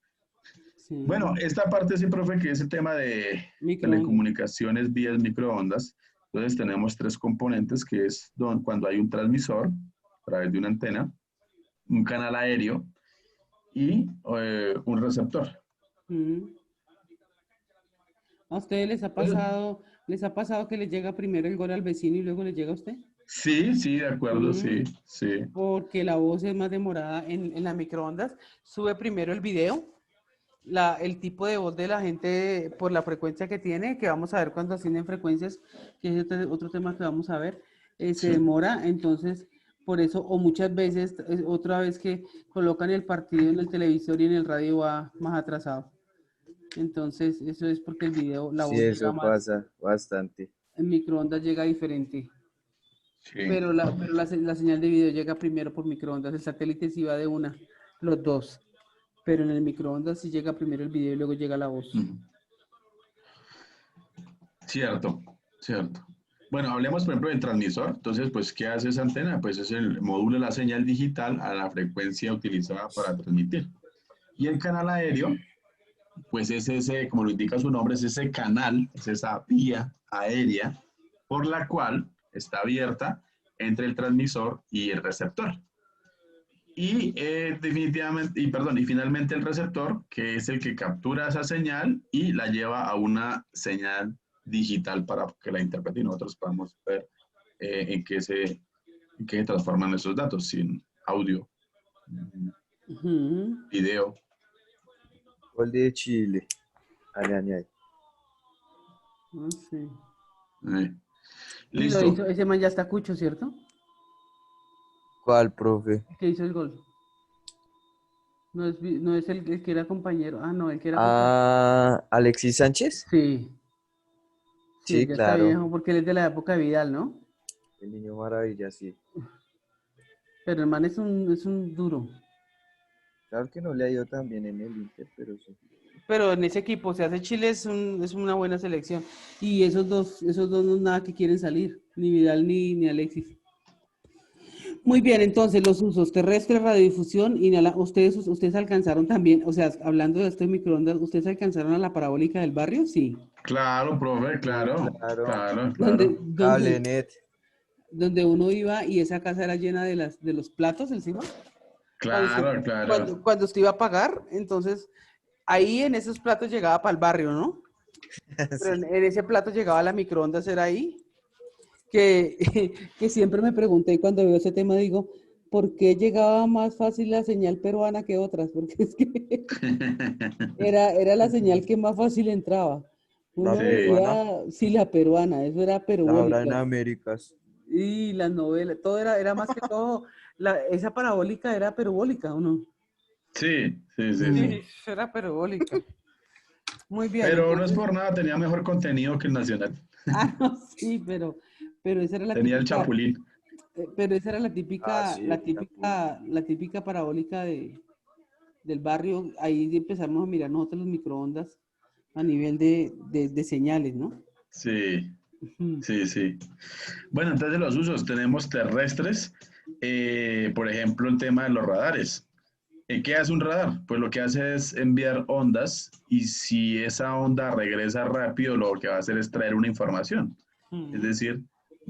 B: Bueno,
A: Sí,
B: esta parte sí, profe, que es el tema de
A: microondas.
B: telecomunicaciones vías microondas. Entonces tenemos tres componentes, que es cuando hay un transmisor a través de una antena, un canal aéreo y un receptor.
A: Mm. ¿A ustedes les ha pasado que les llega primero el gol al vecino y luego les llega a usted?
B: Sí, sí, de acuerdo,
A: Mm.
B: sí, sí.
A: Porque la voz es más demorada en las microondas. Sube primero el video, el tipo de voz de la gente por la frecuencia que tiene, que vamos a ver cuando ascienden frecuencias, que es otro tema que vamos a ver, se
B: Sí.
A: demora, entonces por eso, o muchas veces, otra vez que colocan el partido en el televisor y en el radio va más atrasado. Entonces, eso es porque el video, la
C: Sí,
A: voz llega
C: eso
A: más,
C: pasa bastante.
A: en microondas llega diferente.
B: Sí.
A: Pero la señal de video llega primero por microondas. El satélite sí va de una, los dos. Pero en el microondas sí llega primero el video y luego llega la voz.
B: Ujú. Cierto, cierto. Bueno, hablemos por ejemplo del transmisor. Entonces, pues, ¿qué hace esa antena? Pues es el módulo de la señal digital a la frecuencia utilizada para transmitir. Y el canal aéreo, pues es ese, como lo indica su nombre, es ese canal, es esa vía aérea por la cual está abierta entre el transmisor y el receptor. Y y finalmente el receptor, que es el que captura esa señal y la lleva a una señal digital para que la interprete y nosotros podamos ver en qué se transforman esos datos, sin audio,
A: Ujú.
B: video.
C: Gol de Chile. Ay, ay, ay.
A: Ah, sí.
B: eh.
A: Y lo hizo,
B: Listo.
A: ese man ya está cucho, ¿cierto?
C: ¿Cuál, profe?
A: El que hizo el gol. No es el que era compañero. Ah, no, el que era compañero.
C: Ah, Alexis Sánchez.
A: Sí, sí, él
C: Sí,
A: ya está
C: claro.
A: viejo porque él es de la época de Vidal, ¿no?
C: El niño maravilla, sí.
A: Pero el man es un duro.
C: Claro que no le ha ido tan bien en el Inter, pero sí.
A: Pero en ese equipo, se hace Chile es una buena selección. Y esos dos no es nada que quieren salir, ni Vidal ni Alexis. Muy bien, entonces los usos terrestres, radiodifusión, ustedes alcanzaron también, o sea, hablando de este microondas, ¿ustedes alcanzaron a la parabólica del barrio? Sí.
B: Claro, profe,
C: Sí,
B: claro,
C: claro.
B: claro,
A: Donde,
B: claro.
A: donde,
C: Cablenet.
A: donde uno iba y esa casa era llena de los platos encima. Cuando usted,
B: Claro, claro.
A: cuando usted iba a pagar, entonces ahí en esos platos llegaba para el barrio, ¿no? Pero
C: Sí.
A: en ese plato llegaba la microondas, era ahí. Que, que siempre me pregunté cuando veo ese tema, digo, ¿por qué llegaba más fácil la señal peruana que otras? Porque es que era la señal que más fácil entraba.
C: La
A: Uno
B: Sí,
C: peruana.
A: veía, sí, la peruana, eso era
C: La hora en
A: perubólica.
C: Américas.
A: Y las novelas, todo era más que todo, esa parabólica era perubólica, ¿o no?
B: sí, sí, sí,
C: Mm.
A: Sí,
B: sí.
A: era perubólica. Muy bien,
B: Pero no es
A: entonces,
B: por nada, tenía mejor contenido que el Nacional.
A: no, sí, pero esa era la
B: Tenía el
A: típica,
B: Chapulín.
A: pero esa era
C: Ah, sí, el Chapulín.
A: la típica parabólica del barrio. Ahí empezamos a mirar nosotros los microondas a nivel de señales, ¿no?
B: Sí,
A: Ujú.
B: sí, sí. Bueno, entonces los usos tenemos terrestres, por ejemplo, el tema de los radares. ¿Qué hace un radar? Pues lo que hace es enviar ondas y si esa onda regresa rápido, lo que va a hacer es traer una información. Es
A: Ujú.
B: decir,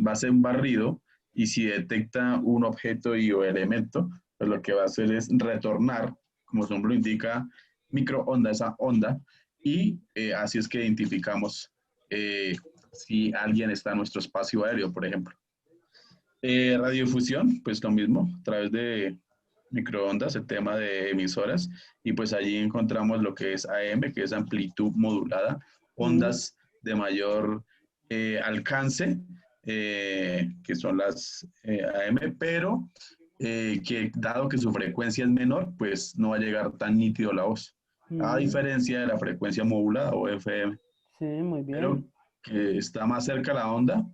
B: va a ser un barrido y si detecta un objeto y o elemento, pues lo que va a hacer es retornar, como su nombre lo indica, microonda, esa onda, y así es que identificamos eh, si alguien está en nuestro espacio aéreo, por ejemplo. Radiodifusión, pues lo mismo, a través de microondas, el tema de emisoras, y pues allí encontramos lo que es AM, que es amplitud modulada,
A: Ujú.
B: ondas de mayor alcance, que son las AM, pero que dado que su frecuencia es menor, pues no va a llegar tan nítido la voz, a
A: Ujú.
B: diferencia de la frecuencia modulada o FM,
A: Sí, muy
B: pero
A: bien.
B: que está más cerca la onda,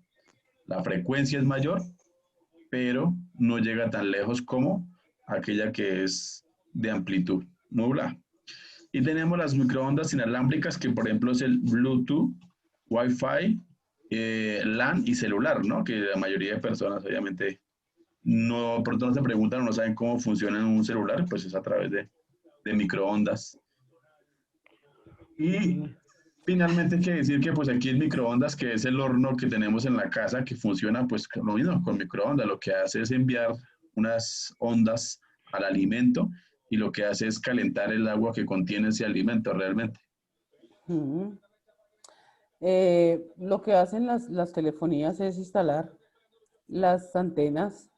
B: la frecuencia es mayor, pero no llega tan lejos como aquella que es de amplitud modulada. Y tenemos las microondas inalámbricas, que por ejemplo es el Bluetooth, Wi-Fi, LAN y celular, ¿no? Que la mayoría de personas obviamente no, pronto no se preguntan o no saben cómo funciona un celular, pues es a través de microondas. Y
A: Ujú.
B: finalmente hay que decir que pues aquí el microondas, que es el horno que tenemos en la casa, que funciona pues lo mismo con microondas, lo que hace es enviar unas ondas al alimento y lo que hace es calentar el agua que contiene ese alimento realmente.
A: Ujú. Lo que hacen las telefonías es instalar las antenas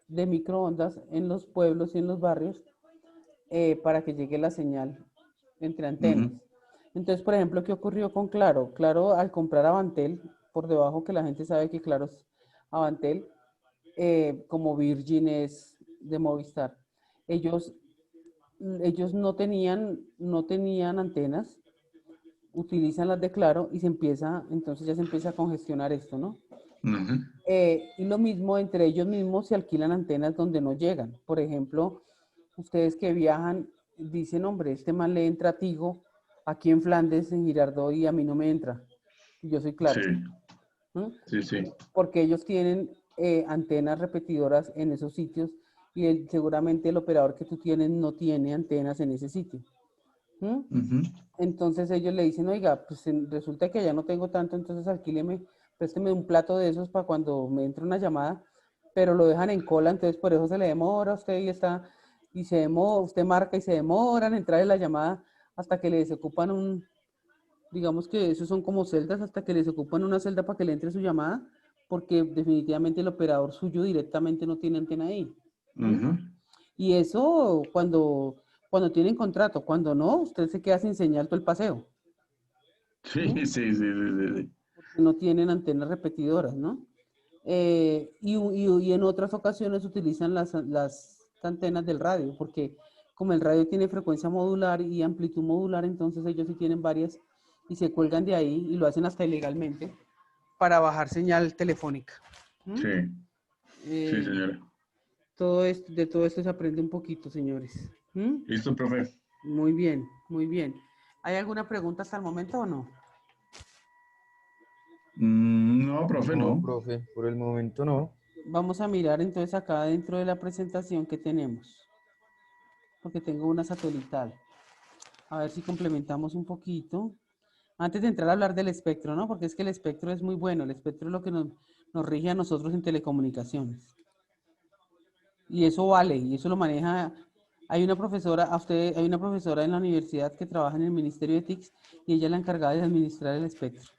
A: de microondas en los pueblos y en los barrios para que llegue la señal entre
B: Uh
A: antenas.
B: -huh.
A: Entonces, por ejemplo, ¿qué ocurrió con Claro? Claro, al comprar Avantel, por debajo que la gente sabe que Claro es Avantel, como Virgin es de Movistar, ellos, ellos no tenían antenas, utilizan las de Claro y entonces ya se empieza a congestionar esto, ¿no?
B: Uh -huh.
A: Y lo mismo, entre ellos mismos se alquilan antenas donde no llegan. Por ejemplo, ustedes que viajan, dicen, hombre, este man le entra a Tigo aquí en Flandes, en Girardot, y a mí no me entra. Yo soy
B: Sí,
A: Claro. ¿Mm?
B: sí, sí.
A: Porque ellos tienen antenas repetidoras en esos sitios y seguramente el operador que tú tienes no tiene antenas en ese sitio. ¿Mm?
B: Uh -huh.
A: Entonces ellos le dicen, oiga, pues resulta que ya no tengo tanto, entonces alquíleme, présteme un plato de esos para cuando me entre una llamada. pero lo dejan en cola, entonces por eso se le demora a usted y se demora, usted marca y se demoran en entrar en la llamada hasta que le desocupan digamos que esos son como celdas, hasta que le desocupan una celda para que le entre su llamada, porque definitivamente el operador suyo directamente no tiene antena ahí. ¿Mm?
B: Ujú.
A: Y eso cuando tienen contrato, cuando no, usted se queda sin señal todo el paseo.
B: Sí,
A: ¿Mm?
B: sí, sí, sí, sí, sí.
A: No tienen antenas repetidoras, ¿no? Y en otras ocasiones utilizan las antenas del radio, porque como el radio tiene frecuencia modular y amplitud modular, entonces ellos sí tienen varias y se cuelgan de ahí y lo hacen hasta ilegalmente para bajar señal telefónica. ¿Mm?
B: Sí, sí,
A: Eh,
B: señora.
A: de todo esto se aprende un poquito, señores. ¿Mm?
B: Listo, profe.
A: Muy bien, muy bien. ¿Hay alguna pregunta hasta el momento o no?
B: No, profe,
C: No,
B: no.
C: profe, por el momento no.
A: Vamos a mirar entonces acá dentro de la presentación que tenemos, porque tengo una satelital. A ver si complementamos un poquito. Antes de entrar a hablar del espectro, ¿no? Porque es que el espectro es muy bueno. El espectro es lo que nos rige a nosotros en telecomunicaciones. Y eso vale, y eso lo maneja. Hay una profesora en la universidad que trabaja en el Ministerio de TICS y ella es la encargada de administrar el espectro.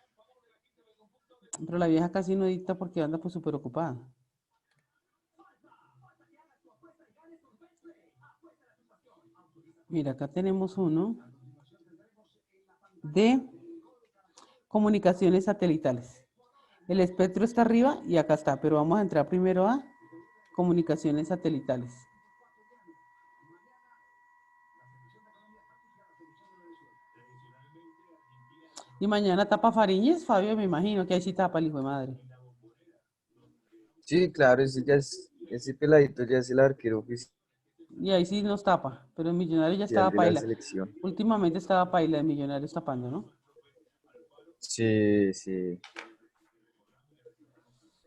A: Pero la vieja casi no dicta porque anda pues súper ocupada. Mira, acá tenemos uno de comunicaciones satelitales. El espectro está arriba y acá está, pero vamos a entrar primero a comunicaciones satelitales. Y mañana tapa Fariñez, Fabio, me imagino que ahí sí tapa el hijo de madre.
C: Sí, claro, ese peladito ya es el arquero oficial
A: Y ahí sí nos tapa, pero el Millonario ya estaba
C: de la
A: paila.
C: selección.
A: Últimamente estaba paila el Millonario tapando, ¿no?
C: Sí, sí,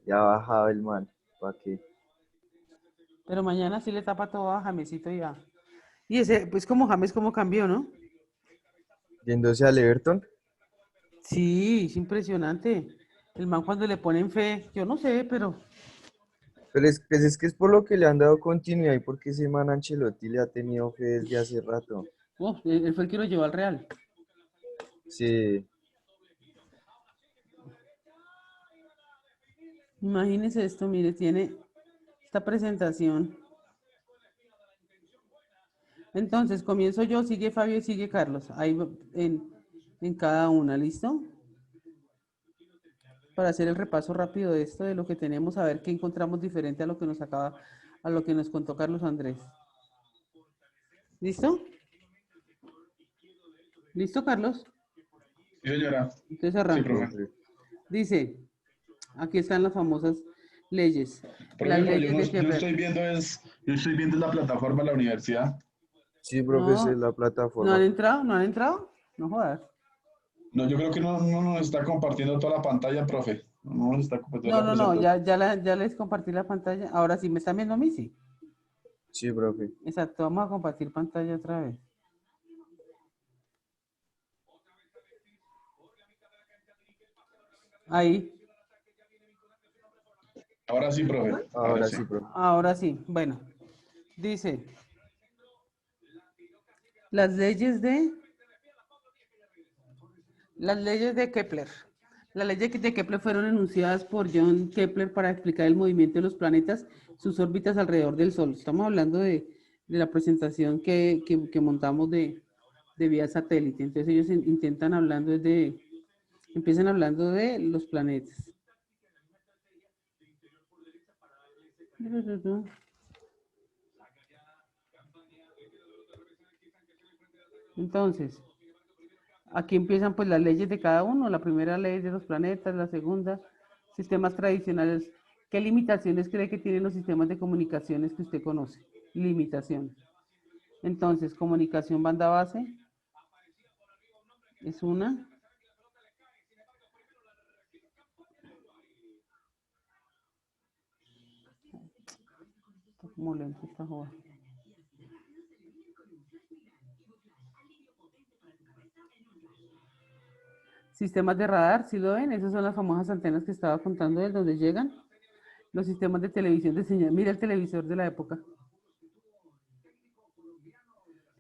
C: ya ha bajado el man. ¿Para qué?
A: Pero mañana sí le tapa todo a Jamesito ya. Y ese, pues como James, como cambió, ¿no?
C: Yéndose al Everton.
A: Sí, es impresionante. El man cuando le ponen fe, yo no sé, pero
C: Pero es que es por lo que le han dado continuidad y porque ese man Ancelotti le ha tenido fe desde hace rato.
A: él fue el que lo llevó al Real.
C: Sí,
A: Imagínense esto, mire, tiene esta presentación. Entonces, comienzo yo, sigue Fabio y sigue Carlos. Ahí en cada una, ¿listo? Para hacer el repaso rápido de esto, de lo que tenemos, a ver qué encontramos diferente a lo que a lo que nos contó Carlos Andrés. ¿Listo? ¿Listo, Carlos?
B: Sí, señora.
A: Entonces
B: Sí,
A: arranco.
B: profe.
C: profe.
A: Dice, aquí están las famosas leyes. Las
B: Profe, pero
A: leyes de
B: yo
A: Kepler.
B: yo estoy viendo la plataforma de la universidad.
C: Sí, profe, esa es
A: No,
C: la
A: ¿no han
C: plataforma.
A: entrado? ¿No han entrado? No jodas.
B: No, yo creo que no nos está compartiendo toda la pantalla, profe. No nos está compartiendo
A: No,
B: la
A: no, no,
B: presentación.
A: ya les compartí la pantalla. Ahora sí, ¿me están viendo a mí? Sí.
C: Sí, profe.
A: Exacto, vamos a compartir pantalla otra vez. Ahí,
B: Ahora sí, profe. Ahora
C: Ahora
B: sí.
C: sí, profe.
A: ahora sí. Bueno, dice, las leyes de Las leyes de Kepler. Las leyes de Kepler fueron enunciadas por John Kepler para explicar el movimiento de los planetas, sus órbitas alrededor del Sol. Estamos hablando de la presentación que montamos de vía satélite. Entonces ellos empiezan hablando de los planetas. Entonces, aquí empiezan pues las leyes de cada uno. La primera ley de los planetas, la segunda, sistemas tradicionales. ¿Qué limitaciones cree que tienen los sistemas de comunicaciones que usted conoce? Limitaciones. Entonces, comunicación banda base es una. Está como lento esta joda. Sistemas de radar, ¿sí lo ven? Esas son las famosas antenas que estaba contando él, donde llegan. Los sistemas de televisión de señal. Mira el televisor de la época.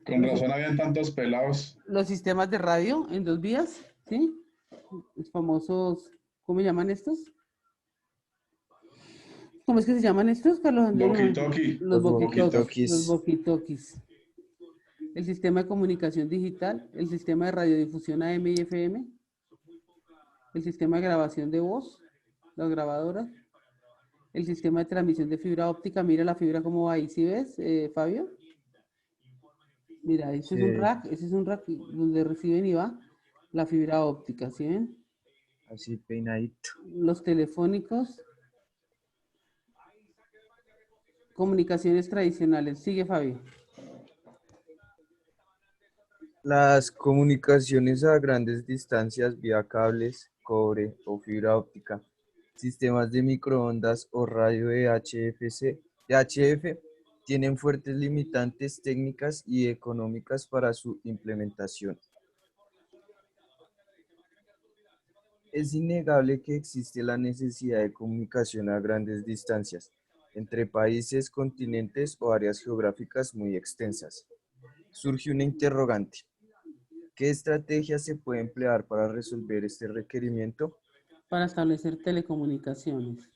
B: Con
A: Los,
B: razón habían tantos pelados.
A: los sistemas de radio en 2 vías, ¿sí? Los famosos, ¿cómo llaman estos? ¿Cómo es que se llaman estos, Carlos Andrés?
B: Walkie-talkie,
A: Los
C: Los
A: walkie-talkies. Los
C: walkie-talkies.
A: walkie-talkies. El sistema de comunicación digital, el sistema de radiodifusión AM y FM, el sistema de grabación de voz, las grabadoras, el sistema de transmisión de fibra óptica. Mira la fibra cómo va ahí, ¿sí ves, Fabio? Mira, ese es un
C: Sí,
A: rack, ese es un rack donde reciben y va la fibra óptica, ¿sí ven?
C: así peinadito.
A: Los telefónicos, comunicaciones tradicionales. Sigue, Fabio.
C: Las comunicaciones a grandes distancias vía cables, cobre o fibra óptica, sistemas de microondas o radio de HF tienen fuertes limitantes técnicas y económicas para su implementación. Es innegable que existe la necesidad de comunicación a grandes distancias entre países, continentes o áreas geográficas muy extensas. Surge una interrogante. ¿Qué estrategias se puede emplear para resolver este requerimiento?
A: Para establecer telecomunicaciones.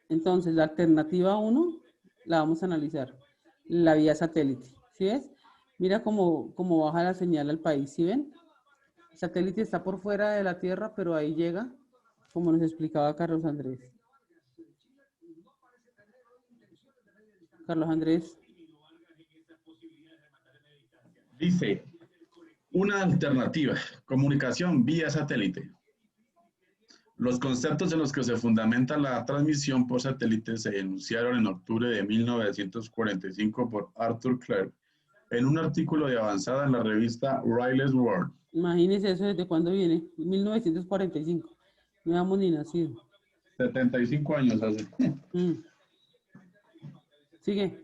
A: Entonces, la alternativa 1 la vamos a analizar. La vía satélite. ¿Sí ves? Mira cómo baja la señal al país. ¿Sí ven? El satélite está por fuera de la Tierra, pero ahí llega, como nos explicaba Carlos Andrés. Carlos Andrés.
B: Dice, una alternativa, comunicación vía satélite. Los conceptos en los que se fundamenta la transmisión por satélite se enunciaron en octubre de 1945 por Arthur Clarke en un artículo de avanzada en la revista Wireless World.
A: Imagínense eso desde cuándo viene. 1945. No habíamos ni nacido.
B: 75 años hace.
A: Mm. Sigue.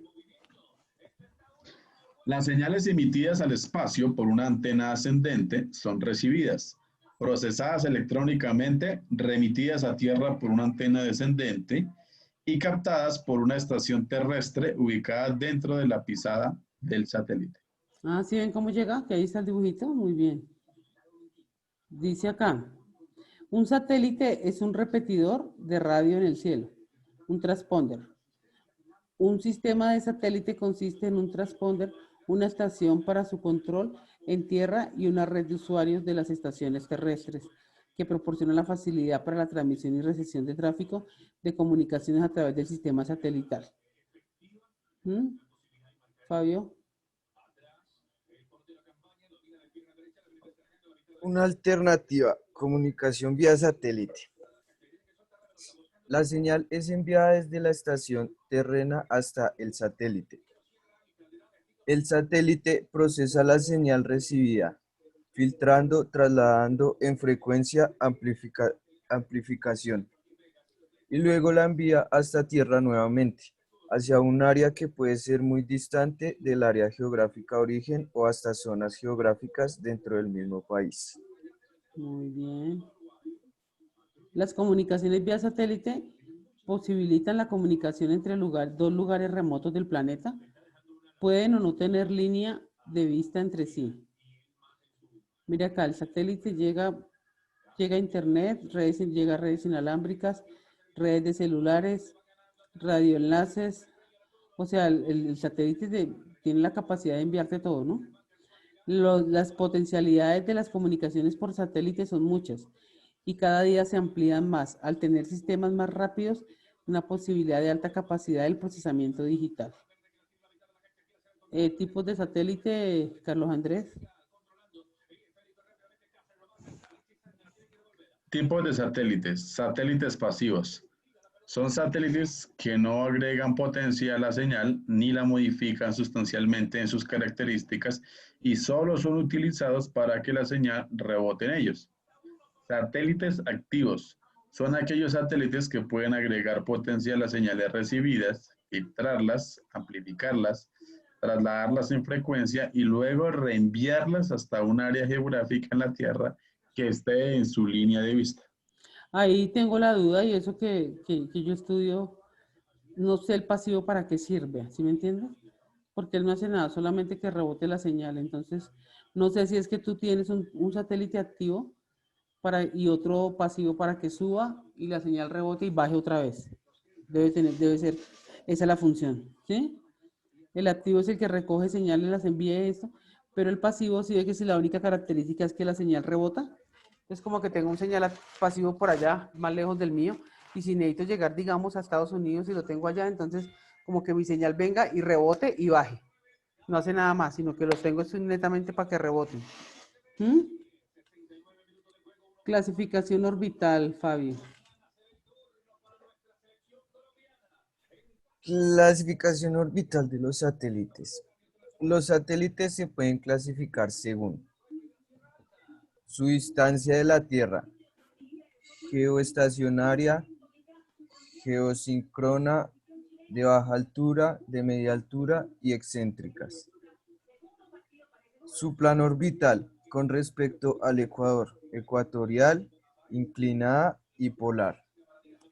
B: Las señales emitidas al espacio por una antena ascendente son recibidas, procesadas electrónicamente, remitidas a tierra por una antena descendente y captadas por una estación terrestre ubicada dentro de la pisada del satélite.
A: Ah, ¿sí ven cómo llega? Que ahí está el dibujito. Muy bien. Dice acá, un satélite es un repetidor de radio en el cielo, un transponder. Un sistema de satélite consiste en un transponder, una estación para su control en tierra y una red de usuarios de las estaciones terrestres que proporciona la facilidad para la transmisión y recepción de tráfico de comunicaciones a través del sistema satelital. ¿Mm? Fabio.
C: Una alternativa, comunicación vía satélite. La señal es enviada desde la estación terrena hasta el satélite. El satélite procesa la señal recibida, filtrando, trasladando en frecuencia amplificación, y luego la envía hasta tierra nuevamente, hacia un área que puede ser muy distante del área geográfica de origen o hasta zonas geográficas dentro del mismo país.
A: Muy bien. Las comunicaciones vía satélite posibilitan la comunicación entre dos lugares remotos del planeta. Pueden o no tener línea de vista entre sí. Mira acá, el satélite llega a internet, llega a redes inalámbricas, redes de celulares, radioenlaces. O sea, el satélite tiene la capacidad de enviarte todo, ¿no? Las potencialidades de las comunicaciones por satélite son muchas y cada día se amplían más al tener sistemas más rápidos, una posibilidad de alta capacidad del procesamiento digital. Tipos de satélite, Carlos Andrés.
B: Tipos de satélites. Satélites pasivos. Son satélites que no agregan potencia a la señal ni la modifican sustancialmente en sus características y solo son utilizados para que la señal rebote en ellos. Satélites activos. Son aquellos satélites que pueden agregar potencia a las señales recibidas, filtrarlas, amplificarlas, trasladarlas en frecuencia y luego reenviarlas hasta un área geográfica en la Tierra que esté en su línea de vista.
A: Ahí tengo la duda y eso que yo estudio, no sé el pasivo para qué sirve, ¿sí me entiendes? Porque él no hace nada, solamente que rebote la señal. Entonces, no sé si es que tú tienes un satélite activo y otro pasivo para que suba y la señal rebote y baje otra vez. Debe ser, esa es la función, ¿sí? El activo es el que recoge señales, las envía y esto, pero el pasivo sí ve que si la única característica es que la señal rebota, es como que tengo un señal pasivo por allá, más lejos del mío, y si necesito llegar, digamos, a Estados Unidos y lo tengo allá, entonces como que mi señal venga y rebote y baje. No hace nada más, sino que los tengo netamente para que reboten. ¿Mm? Clasificación orbital, Fabio.
C: Clasificación orbital de los satélites. Los satélites se pueden clasificar según su distancia de la Tierra, geoestacionaria, geosíncrona, de baja altura, de media altura y excéntricas. Su plano orbital con respecto al ecuador, ecuatorial, inclinada y polar.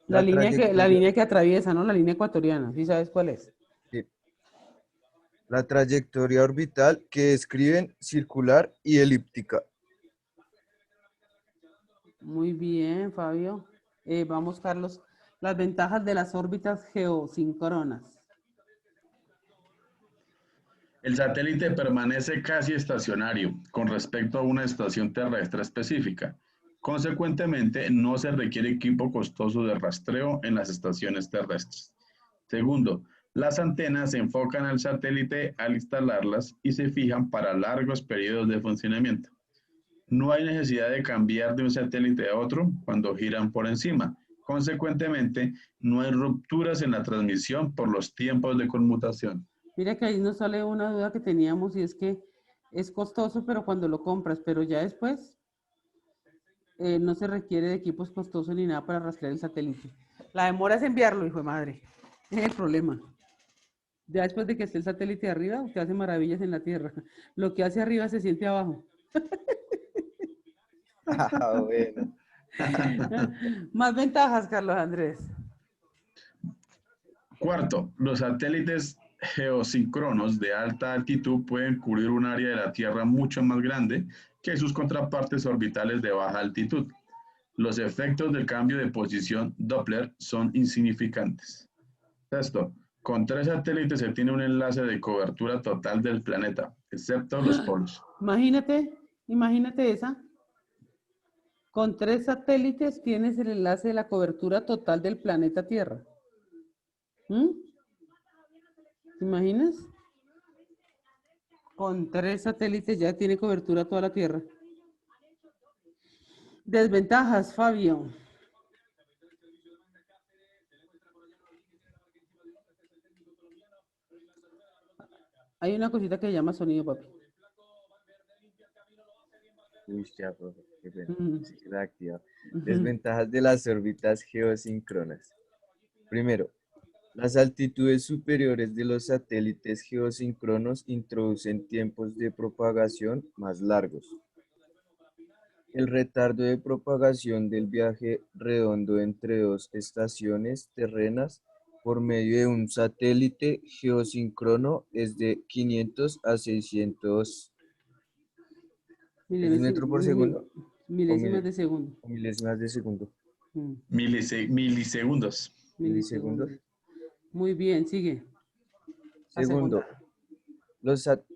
A: La línea que atraviesa, ¿no? La línea ecuatoriana, ¿sí sabes cuál es?
C: La trayectoria orbital que describen circular y elíptica.
A: Muy bien, Fabio. Vamos, Carlos. Las ventajas de las órbitas geosíncronas.
B: El satélite permanece casi estacionario con respecto a una estación terrestre específica. Consecuentemente, no se requiere equipo costoso de rastreo en las estaciones terrestres. Segundo, las antenas se enfocan al satélite al instalarlas y se fijan para largos periodos de funcionamiento. No hay necesidad de cambiar de un satélite a otro cuando giran por encima. Consecuentemente, no hay rupturas en la transmisión por los tiempos de conmutación.
A: Mira que ahí nos sale una duda que teníamos y es que es costoso, pero cuando lo compras, pero ya después no se requiere de equipos costosos ni nada para rastrear el satélite. La demora es enviarlo, hijo de madre. Es el problema. Ya después de que esté el satélite arriba, usted hace maravillas en la Tierra. Lo que hace arriba se siente abajo.
C: Ah, bueno.
A: Más ventajas, Carlos Andrés.
B: Cuarto, los satélites geosíncronos de alta altitud pueden cubrir un área de la Tierra mucho más grande que sus contrapartes orbitales de baja altitud. Los efectos del cambio de posición Doppler son insignificantes. Sexto, con tres satélites se tiene un enlace de cobertura total del planeta, excepto los polos.
A: Imagínate esa. Con 3 satélites tienes el enlace de la cobertura total del planeta Tierra. ¿Mm? ¿Te imaginas? Con 3 satélites ya tiene cobertura toda la Tierra. Desventajas, Fabio. Hay una cosita que se llama sonido, papi.
C: Uy, ya, profe, qué pena.
A: Mm.
C: Sí, queda activa.
A: Ujú.
C: Desventajas de las órbitas geosíncronas. Primero, las altitudes superiores de los satélites geosíncronos introducen tiempos de propagación más largos. El retardo de propagación del viaje redondo entre dos estaciones terrenas por medio de un satélite geosíncrono es de 500 a 600 metros por segundo o,
A: Milésimas de segundo.
C: o milésimas de segundo.
A: Mm.
B: Milisegundos.
C: Milisegundos.
A: Milisegundos. Muy bien, sigue. La segunda.
C: Segundo,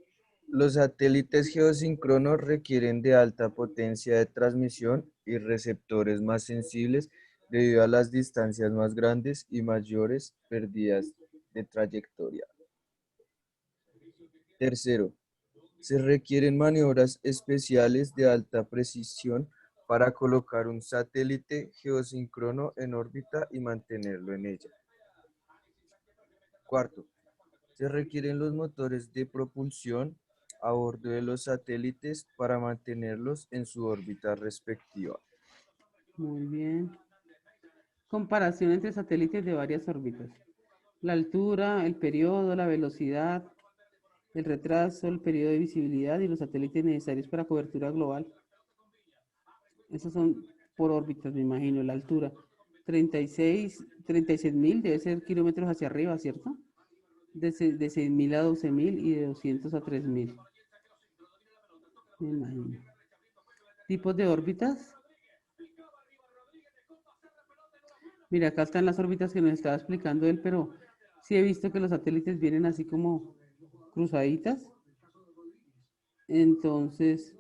C: los satélites geosíncronos requieren de alta potencia de transmisión y receptores más sensibles debido a las distancias más grandes y mayores pérdidas de trayectoria. Tercero, se requieren maniobras especiales de alta precisión para colocar un satélite geosíncrono en órbita y mantenerlo en ella. Cuarto, se requieren los motores de propulsión a bordo de los satélites para mantenerlos en su órbita respectiva.
A: Muy bien. Comparación entre satélites de varias órbitas. La altura, el periodo, la velocidad, el retraso, el periodo de visibilidad y los satélites necesarios para cobertura global. Esos son por órbitas, me imagino, la altura. 36.000 debe ser kilómetros hacia arriba, ¿cierto? De 6.000 a 12.000 y de 200 a 3.000. Me imagino. Tipos de órbitas. Mira, acá están las órbitas que nos estaba explicando él, pero sí he visto que los satélites vienen así como cruzaditas. Entonces,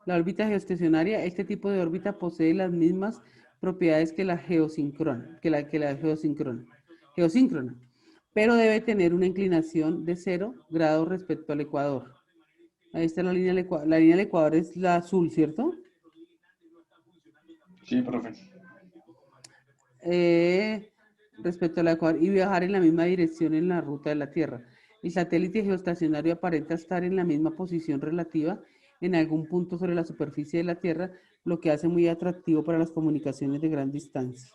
A: la órbita geoestacionaria, este tipo de órbita posee las mismas propiedades que la geosíncrona, geosíncrona, pero debe tener una inclinación de 0 grados respecto al ecuador. Ahí está la línea del ecuador. La línea del ecuador es la azul, ¿cierto?
B: Sí, profe.
A: Respecto al ecuador y viajar en la misma dirección en la ruta de la Tierra. El satélite geoestacionario aparenta estar en la misma posición relativa en algún punto sobre la superficie de la Tierra, lo que hace muy atractivo para las comunicaciones de gran distancia.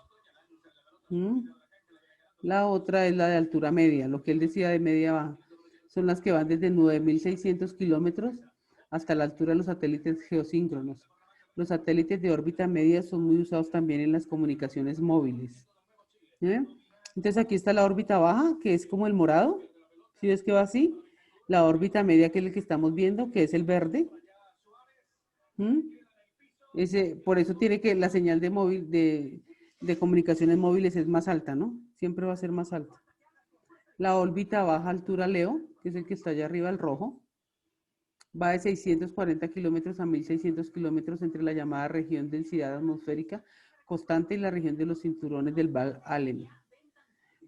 A: La otra es la de altura media, lo que él decía de media baja. Son las que van desde 9.600 kilómetros hasta la altura de los satélites geosíncronos. Los satélites de órbita media son muy usados también en las comunicaciones móviles. Entonces aquí está la órbita baja, que es como el morado. ¿Sí ves que va así? La órbita media, que es el que estamos viendo, que es el verde. Por eso tiene que la señal de móvil de comunicaciones móviles es más alta, ¿no? Siempre va a ser más alta. La órbita baja altura Leo, que es el que está allá arriba, el rojo, va de 640 kilómetros a 1.600 kilómetros entre la llamada región densidad atmosférica constante y la región de los cinturones del Van Allen.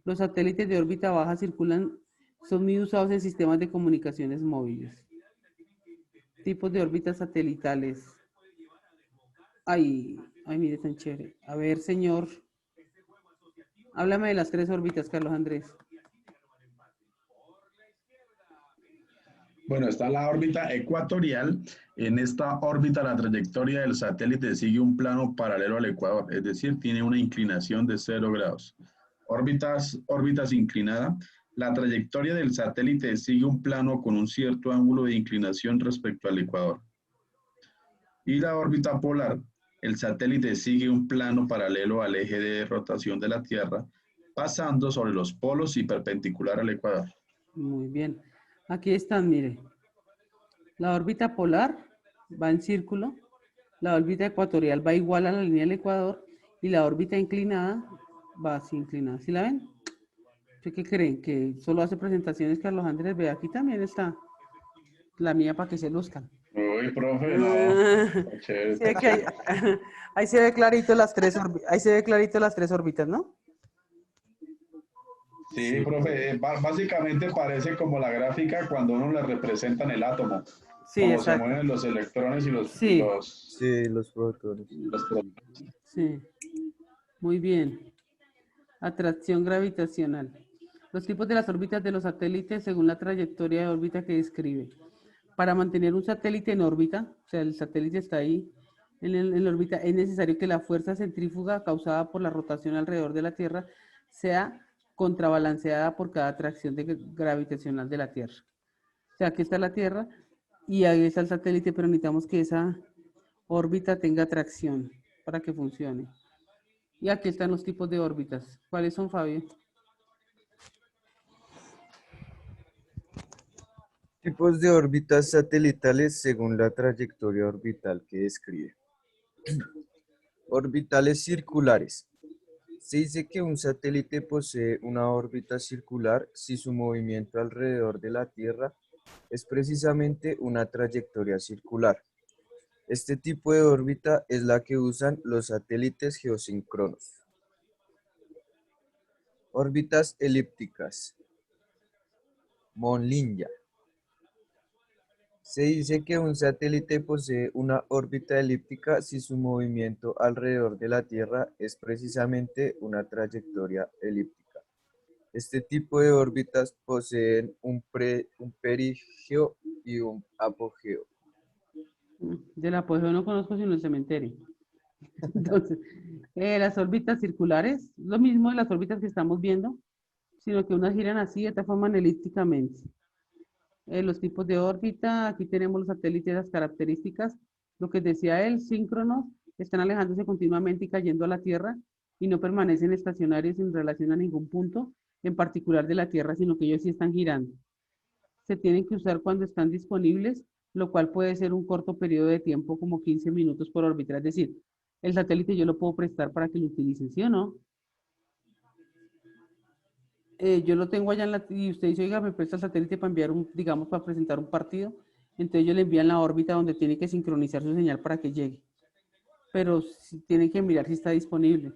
A: Los satélites de órbita baja son muy usados en sistemas de comunicaciones móviles. Tipos de órbitas satelitales. Ay, mire, tan chévere. A ver, señor. Háblame de las 3 órbitas, Carlos Andrés.
B: Bueno, está la órbita ecuatorial. En esta órbita la trayectoria del satélite sigue un plano paralelo al ecuador, es decir, tiene una inclinación de 0 grados. Órbitas inclinada. La trayectoria del satélite sigue un plano con un cierto ángulo de inclinación respecto al ecuador. Y la órbita polar. El satélite sigue un plano paralelo al eje de rotación de la Tierra, pasando sobre los polos y perpendicular al ecuador.
A: Muy bien. Aquí están, mire. La órbita polar va en círculo, la órbita ecuatorial va igual a la línea del ecuador y la órbita inclinada va así inclinada. ¿Sí la ven? ¿Qué creen? ¿Que solo hace presentaciones Carlos Andrés? Ve, aquí también está la mía para que se luzcan.
B: Uy, profe, no. Chévere.
A: Sí, que ahí se ve clarito ahí se ve clarito las 3 órbitas, ¿no?
B: Sí, profe, básicamente parece como la gráfica cuando uno le representan el átomo,
A: Sí,
B: cómo se
A: exacto.
B: mueven los electrones y
A: Sí,
C: Sí, los protones.
B: los protones.
A: sí. Muy bien. Atracción gravitacional. Los tipos de las órbitas de los satélites según la trayectoria de órbita que describe. Para mantener un satélite en órbita, o sea, el satélite está ahí en la órbita, es necesario que la fuerza centrífuga causada por la rotación alrededor de la Tierra sea contrabalanceada por cada atracción gravitacional de la Tierra. O sea, aquí está la Tierra y ahí está el satélite, pero necesitamos que esa órbita tenga atracción para que funcione. Y aquí están los tipos de órbitas. ¿Cuáles son, Fabio?
C: Tipos de órbitas satelitales según la trayectoria orbital que describe. Orbitales circulares. Se dice que un satélite posee una órbita circular si su movimiento alrededor de la Tierra es precisamente una trayectoria circular. Este tipo de órbita es la que usan los satélites geosíncronos. Órbitas elípticas. Monlinya. Se dice que un satélite posee una órbita elíptica si su movimiento alrededor de la Tierra es precisamente una trayectoria elíptica. Este tipo de órbitas poseen un perigeo y un apogeo.
A: Del apogeo no conozco sino el cementerio. Entonces, las órbitas circulares, lo mismo de las órbitas que estamos viendo, sino que unas giran así, de esta forma elípticamente. Los tipos de órbita, aquí tenemos los satélites, las características, lo que decía él, síncronos, están alejándose continuamente y cayendo a la Tierra y no permanecen estacionarios en relación a ningún punto en particular de la Tierra, sino que ellos sí están girando. Se tienen que usar cuando están disponibles, lo cual puede ser un corto periodo de tiempo, como 15 minutos por órbita. Es decir, el satélite yo lo puedo prestar para que lo utilicen, ¿sí o no? Yo lo tengo allá en la, y usted dice, oiga, me presta el satélite para enviar un, digamos, para presentar un partido. Entonces ellos le envían la órbita donde tiene que sincronizar su señal para que llegue. Pero si, tienen que mirar si está disponible.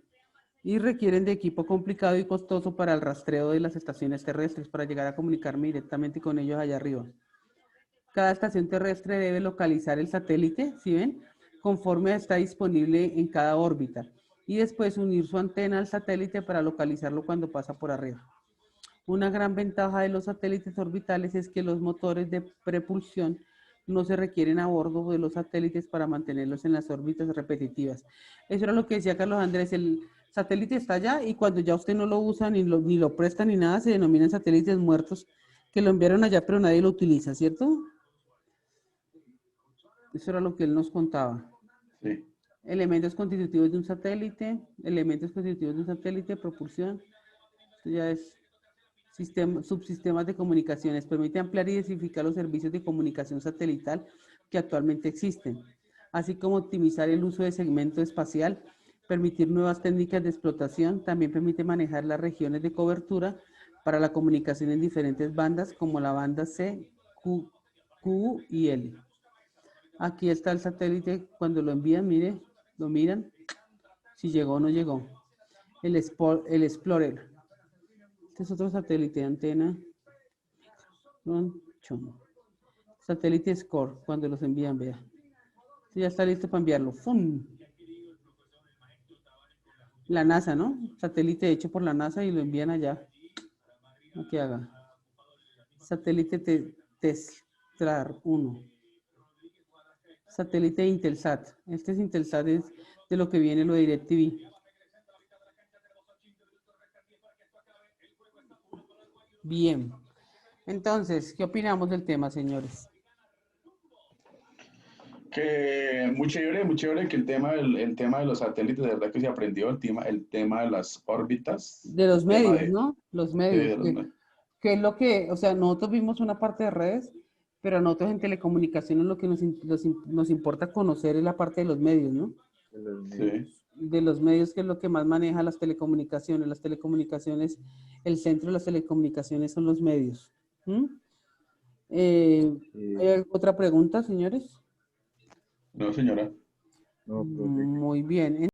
A: Y requieren de equipo complicado y costoso para el rastreo de las estaciones terrestres para llegar a comunicarme directamente con ellos allá arriba. Cada estación terrestre debe localizar el satélite, ¿sí ven? Conforme está disponible en cada órbita. Y después unir su antena al satélite para localizarlo cuando pasa por arriba. Una gran ventaja de los satélites orbitales es que los motores de propulsión no se requieren a bordo de los satélites para mantenerlos en las órbitas repetitivas. Eso era lo que decía Carlos Andrés, el satélite está allá y cuando ya usted no lo usa ni lo presta ni nada, se denominan satélites muertos que lo enviaron allá pero nadie lo utiliza, ¿cierto? Eso era lo que él nos contaba.
B: Sí.
A: Elementos constitutivos de un satélite, propulsión. Esto ya es subsistemas de comunicaciones. Permite ampliar y diversificar los servicios de comunicación satelital que actualmente existen, así como optimizar el uso de segmento espacial, permitir nuevas técnicas de explotación. También permite manejar las regiones de cobertura para la comunicación en diferentes bandas, como la banda C, Q y L. Aquí está el satélite cuando lo envían, mire, lo miran, si llegó o no llegó. El Explorer. Este es otro satélite, antena. Satélite Score, cuando los envían, vea. Este ya está listo para enviarlo. ¡Fum! La NASA, ¿no? Satélite hecho por la NASA y lo envían allá. ¿A qué haga? Satélite Testlar 1. Satélite Intelsat. Este es Intelsat, es de lo que viene lo de DirecTV. Bien. Entonces, ¿qué opinamos del tema, señores?
B: Que muy chévere que el tema de los satélites, de verdad que se aprendió el tema de las órbitas,
A: De los
B: el tema
A: medios, ¿no? Los medios.
B: de los
A: Que es lo que, o sea, nosotros vimos una parte de redes, pero a nosotros en telecomunicaciones lo que nos importa conocer es la parte de los medios, ¿no?
C: De los
B: sí.
C: medios.
A: De los medios, que es lo que más maneja las telecomunicaciones. Las telecomunicaciones, el centro de las telecomunicaciones son los medios. ¿Mm? ¿Hay otra pregunta, señores?
B: No, señora.
C: No, profe.
A: Muy bien.